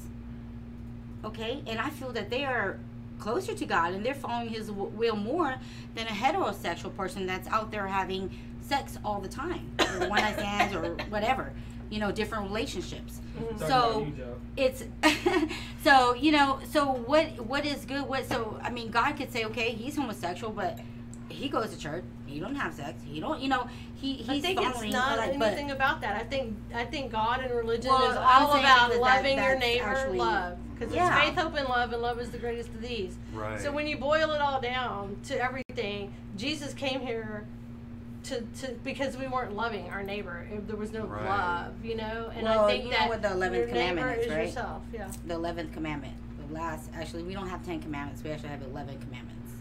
okay? And I feel that they are closer to God and they're following His will more than a heterosexual person that's out there having sex all the time, or one night stands or whatever, different relationships. Mm-hmm. So it's so what is good? So I mean, God could say, okay, he's homosexual, but he goes to church. He don't have sex. He don't. He's I think following. It's not anything about that. I think God and religion is all about loving your neighbor. Love, because it's faith, hope, and love is the greatest of these. Right. So when you boil it all down to everything, Jesus came here to because we weren't loving our neighbor. There was no love, And I think that what the 11th commandment is, right? Yourself. Yeah. The 11th commandment. Actually, we don't have 10 commandments. We actually have 11 commandments.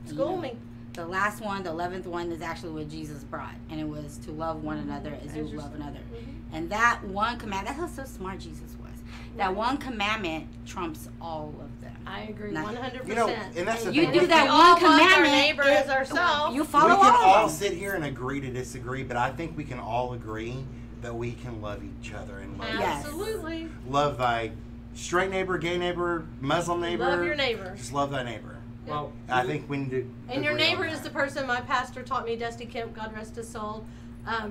School me. The last one, the 11th one, is actually what Jesus brought, and it was to love one another as you love another. Mm-hmm. And that one commandment, that's how so smart Jesus was. That one commandment trumps all of them. I agree, 100%. And that's the you thing. do that one commandment, our neighbor as ourselves. You follow all. We can all them. sit here and agree to disagree, but I think we can all agree that we can love each other and love. Absolutely. Love thy straight neighbor, gay neighbor, Muslim neighbor. Love your neighbor. Just love thy neighbor. Well, I think we need to. And your neighbor is the person my pastor taught me, Dusty Kemp, God rest his soul,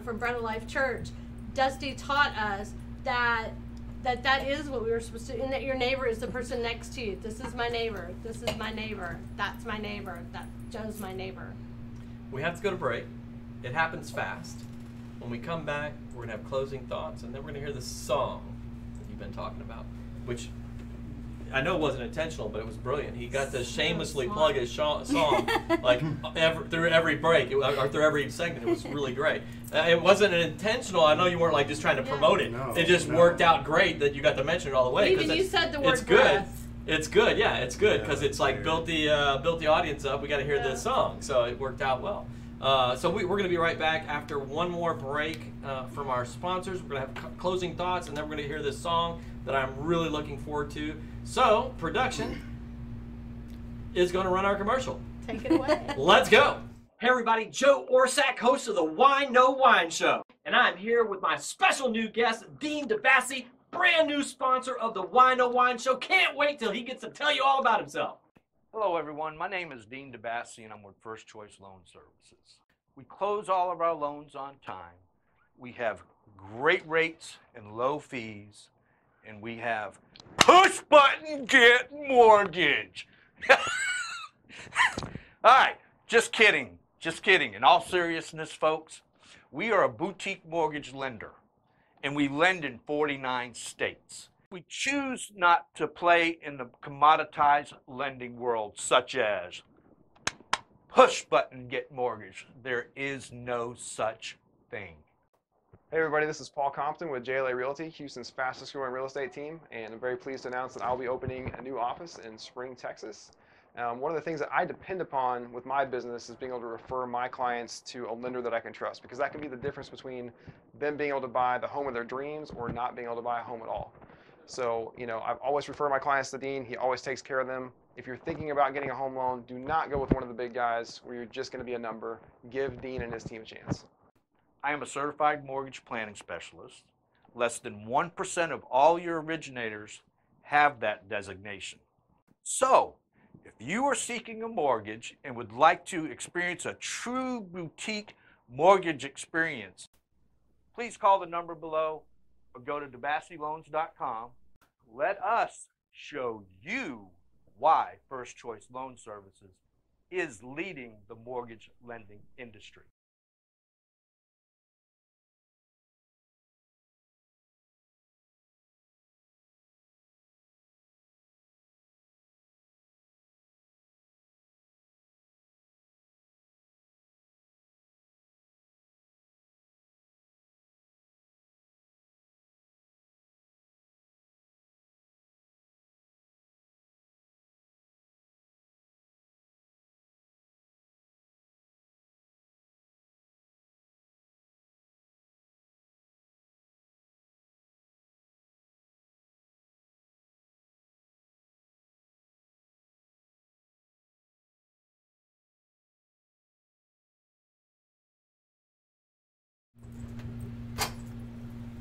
from Bread of Life Church. Dusty taught us that is what we were supposed to, and that your neighbor is the person next to you. This is my neighbor. This is my neighbor. That's my neighbor. That Joe's my neighbor. We have to go to break. It happens fast. When we come back, we're going to have closing thoughts, and then we're going to hear the song that you've been talking about, which I know it wasn't intentional, but it was brilliant. He got to shamelessly plug his song like through every break or through every segment. It was really great. It wasn't intentional. I know you weren't like just trying to promote it. No, it just worked out great that you got to mention it all the way. Even you said the word. It's good. It's good. Yeah, it's good because it's like built the audience up. We got to hear this song, so it worked out well. So we're going to be right back after one more break from our sponsors. We're going to have closing thoughts, and then we're going to hear this song that I'm really looking forward to. So, production is going to run our commercial. Take it away. Let's go. Hey everybody, Joe Orsak, host of the Whine No Whine Show. And I'm here with my special new guest, Dean DeBassi, brand new sponsor of the Whine No Whine Show. Can't wait till he gets to tell you all about himself. Hello everyone, my name is Dean DeBassi and I'm with First Choice Loan Services. We close all of our loans on time. We have great rates and low fees. And we have push button get mortgage. All right, just kidding. In all seriousness, folks, we are a boutique mortgage lender, and we lend in 49 states. We choose not to play in the commoditized lending world, such as push button get mortgage. There is no such thing. Hey everybody, this is Paul Compton with JLA Realty, Houston's fastest growing real estate team, and I'm very pleased to announce that I'll be opening a new office in Spring, Texas. One of the things that I depend upon with my business is being able to refer my clients to a lender that I can trust, because that can be the difference between them being able to buy the home of their dreams or not being able to buy a home at all. So, I've always referred my clients to Dean. He always takes care of them. If you're thinking about getting a home loan, do not go with one of the big guys where you're just going to be a number. Give Dean and his team a chance. I am a certified mortgage planning specialist. Less than 1% of all your originators have that designation. So, if you are seeking a mortgage and would like to experience a true boutique mortgage experience, please call the number below or go to DeBassiLoans.com. Let us show you why First Choice Loan Services is leading the mortgage lending industry.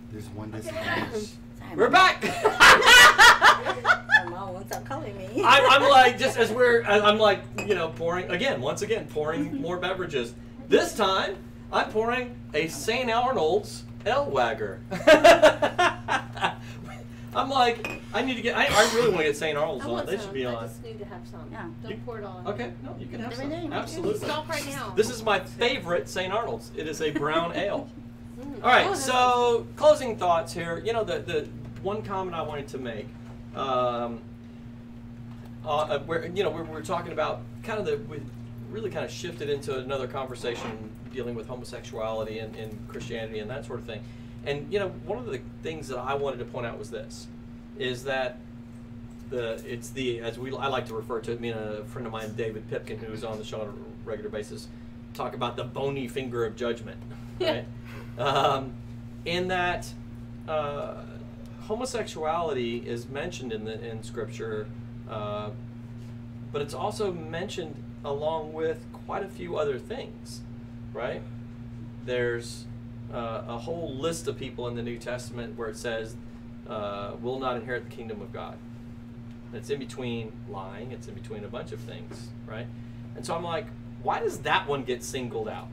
There's one disadvantage. We're back. My mom won't stop calling me. I'm like, just as I'm like, pouring, once again, pouring more beverages. This time, I'm pouring a St. Arnold's L-Wagger. I'm like, I really want to get St. Arnold's on. They should be on. I just need to have some. Yeah. Don't pour it all. Okay, no, you can have some. Everything. Absolutely. Stop right now. This is my favorite St. Arnold's. It is a brown ale. All right, so closing thoughts here. The one comment I wanted to make, we're talking about we really kind of shifted into another conversation dealing with homosexuality and Christianity and that sort of thing. And one of the things that I wanted to point out was this, is that I like to refer to it. Me and a friend of mine, David Pipkin, who's on the show on a regular basis, talk about the bony finger of judgment, right? In that homosexuality is mentioned in Scripture, but it's also mentioned along with quite a few other things, right? There's a whole list of people in the New Testament where it says will not inherit the kingdom of God. It's in between lying, it's in between a bunch of things, right? And so I'm like, why does that one get singled out?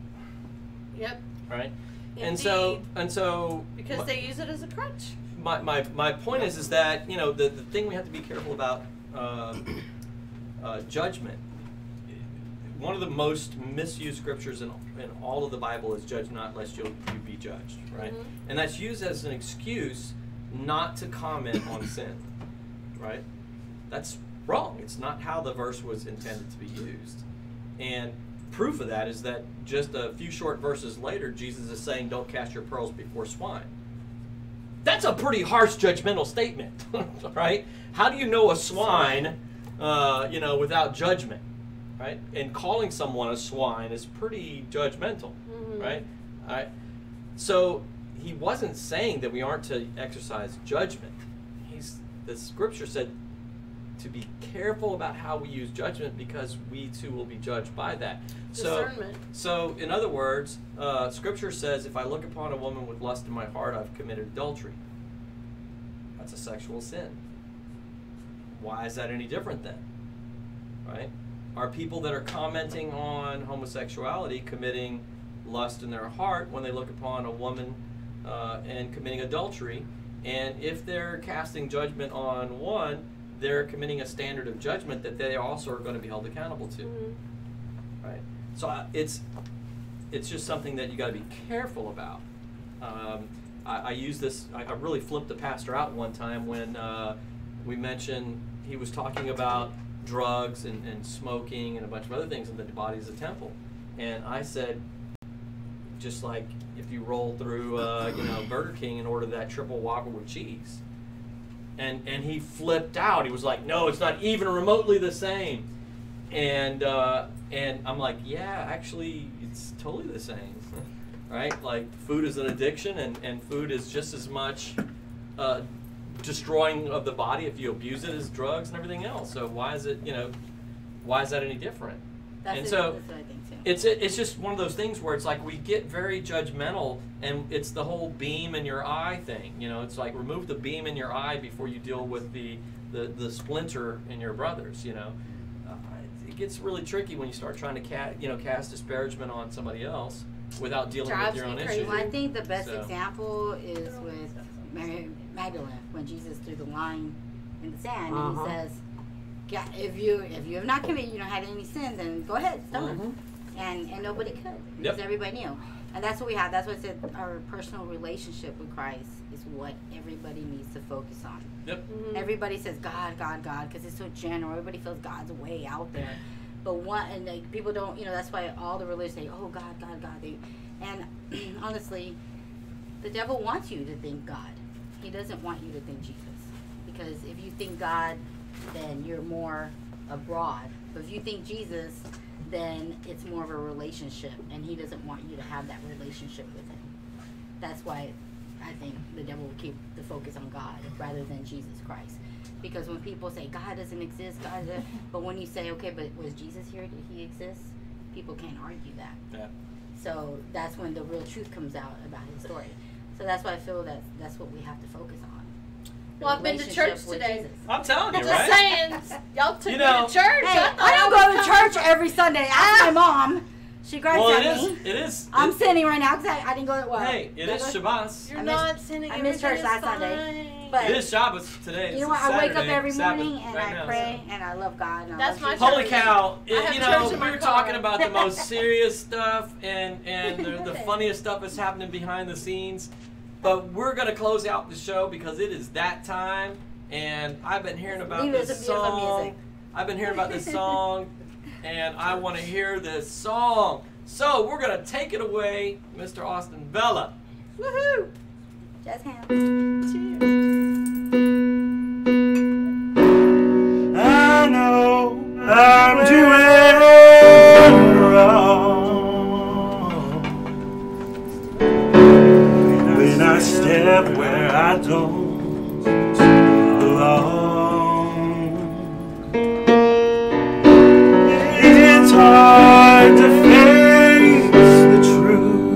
Yep. Right? Indeed. And so Because they use it as a crutch. My point is that the thing we have to be careful about judgment. One of the most misused scriptures in all of the Bible is "Judge not, lest you be judged." Right, and that's used as an excuse not to comment on sin. Right, that's wrong. It's not how the verse was intended to be used, and proof of that is that just a few short verses later, Jesus is saying, "Don't cast your pearls before swine." That's a pretty harsh judgmental statement, right? How do you know a swine, without judgment, right? And calling someone a swine is pretty judgmental, right? All right. So he wasn't saying that we aren't to exercise judgment. The scripture said to be careful about how we use judgment because we too will be judged by that. Discernment. So in other words, scripture says if I look upon a woman with lust in my heart, I've committed adultery. That's a sexual sin. Why is that any different then? Right? Are people that are commenting on homosexuality committing lust in their heart when they look upon a woman and committing adultery? And if they're casting judgment on one, they're committing a standard of judgment that they also are going to be held accountable to. Right? So it's just something that you got to be careful about. I use this. I really flipped the pastor out one time when we mentioned he was talking about drugs and smoking and a bunch of other things in the body as a temple, and I said, just like if you roll through Burger King and order that triple Whopper with cheese, and he flipped out. He was like, no, it's not even remotely the same. And I'm like, yeah, actually, it's totally the same, right? Like, food is an addiction, and food is just as much destroying of the body if you abuse it as drugs and everything else. So why is it, why is that any different? That's so what I think too. it's just one of those things where it's like we get very judgmental, and it's the whole beam in your eye thing. It's like remove the beam in your eye before you deal with the splinter in your brothers. It gets really tricky when you start trying to cast disparagement on somebody else without dealing with your own issues. Well, I think the best example is with Mary Magdalene when Jesus threw the line in the sand and he says, "Yeah, if you have not committed, had any sin, then go ahead, stone him." And nobody could because everybody knew. And that's what we have. That's what I said. Our personal relationship with Christ is what everybody needs to focus on. Yep. Everybody says God, God, God, because it's so general. Everybody feels God's way out there. But people don't. That's why all the religions say, "Oh, God, God, God." And honestly, the devil wants you to think God. He doesn't want you to think Jesus, because if you think God, then you're more abroad. But if you think Jesus, then it's more of a relationship, and he doesn't want you to have that relationship with him. That's why I think the devil will keep the focus on God rather than Jesus Christ. Because when people say God doesn't exist, but when you say, okay, but was Jesus here? Did he exist? People can't argue that. Yeah. So that's when the real truth comes out about his story. So that's why I feel that's what we have to focus on. Well, I've been to church today. Jesus. I'm telling you, Just right? saying, y'all took me to church. Hey, I don't go to church every Sunday. Ask my mom. She grabs at me. It is. I'm sinning right now because I didn't go to work. Hey, it is Shabbos. You're not sinning. I missed church last Sunday. But It is Shabbos today. you know what? I wake up every morning and I pray and I love God. And That's my Holy church. cow! I have church in my We were car. talking about the most serious stuff and the funniest stuff that's happening behind the scenes, but we're gonna close out the show because it is that time. And I've been hearing about this song. I've been hearing about this song, and I want to hear this song. So we're gonna take it away, Mr. Austin Vella. Woohoo! Jazz hands. I know I'm doing wrong when I step where I don't belong. It's hard to face the truth,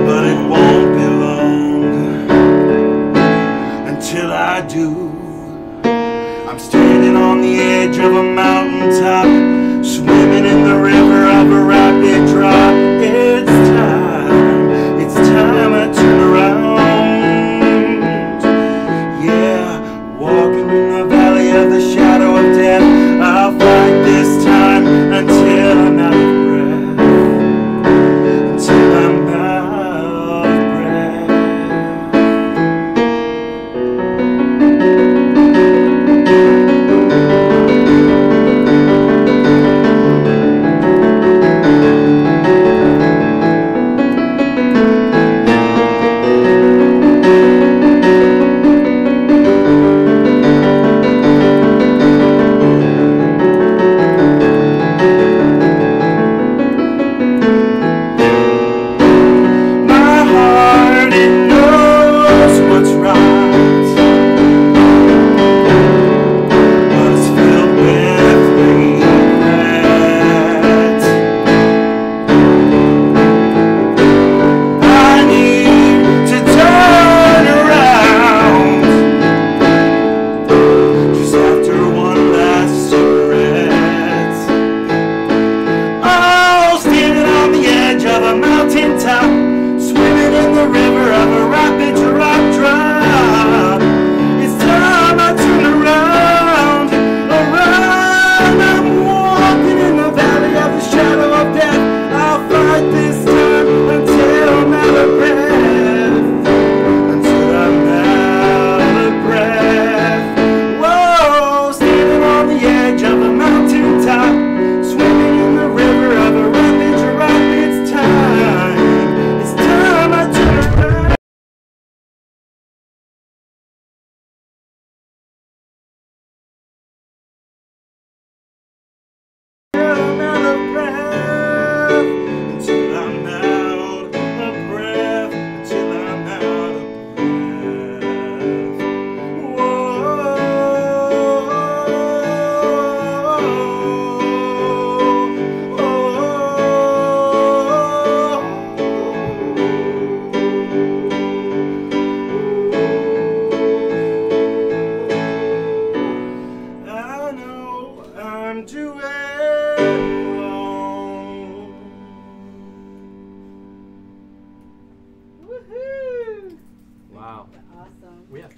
but it won't be long until I do. I'm standing on the edge of a mountaintop, swimming in the river of a rapid drop. It's time I turn around. Yeah, walking in the valley of the shadow of death. I'll fight this time until I'm out of breath. Until I'm out of breath.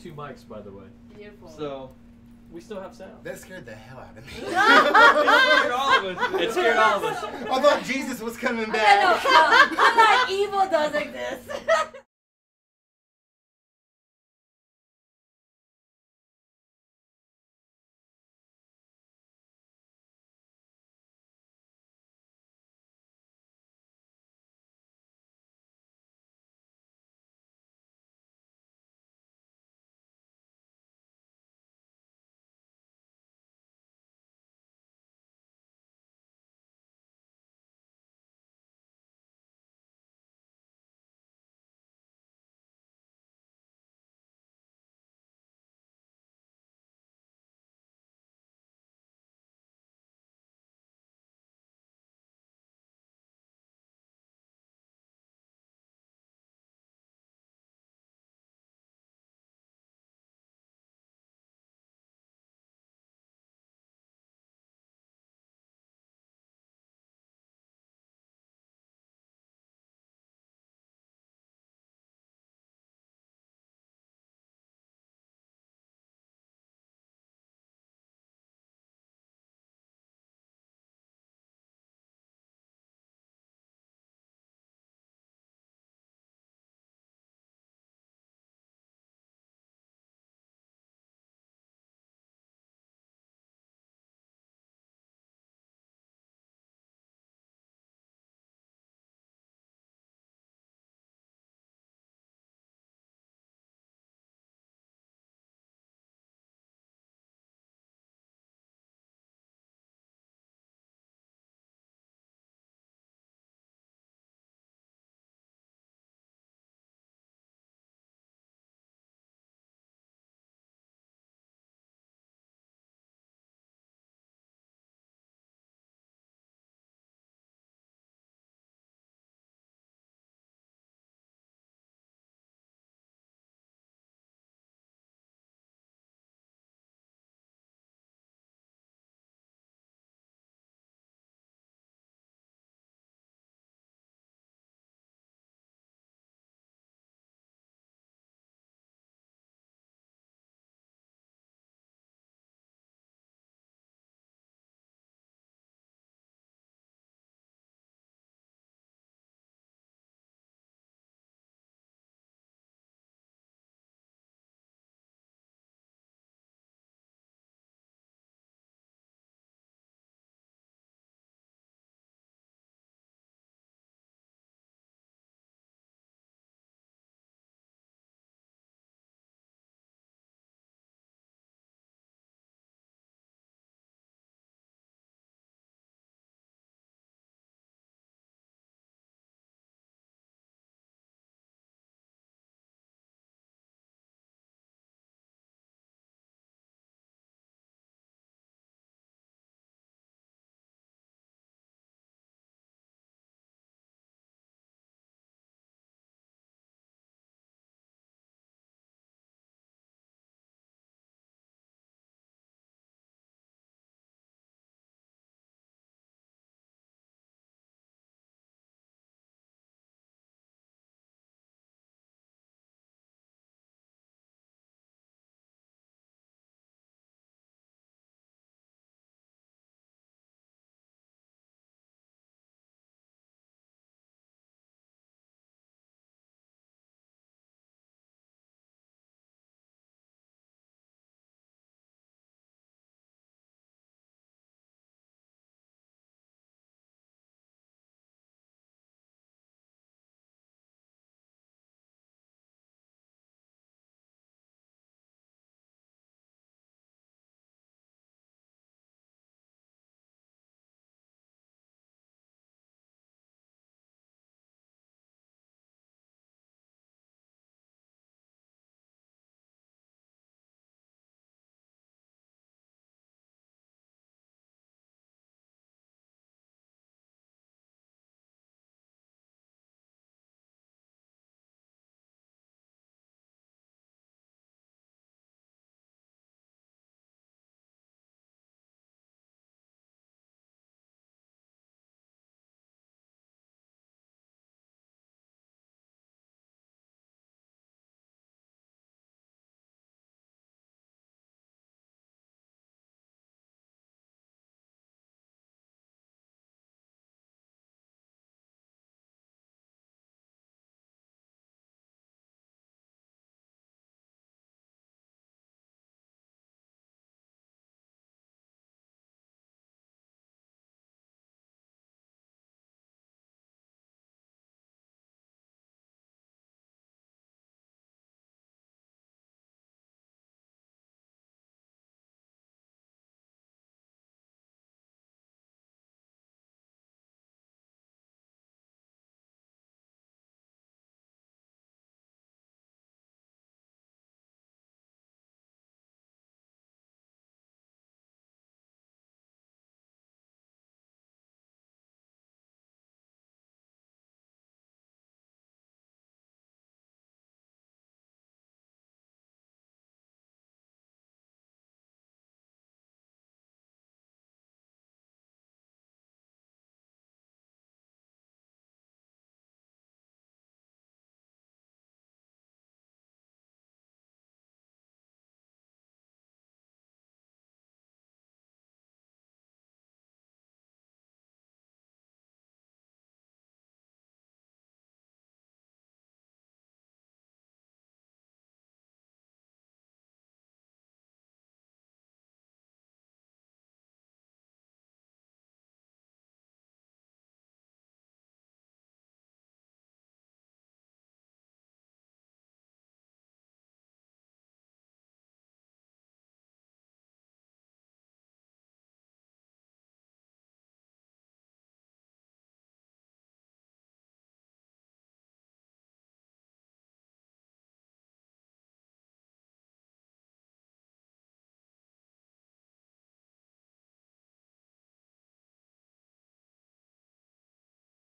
2 mics, by the way. Beautiful. So, we still have sound. That scared the hell out of me. It scared all of us. It scared all of us. I thought Jesus was coming back.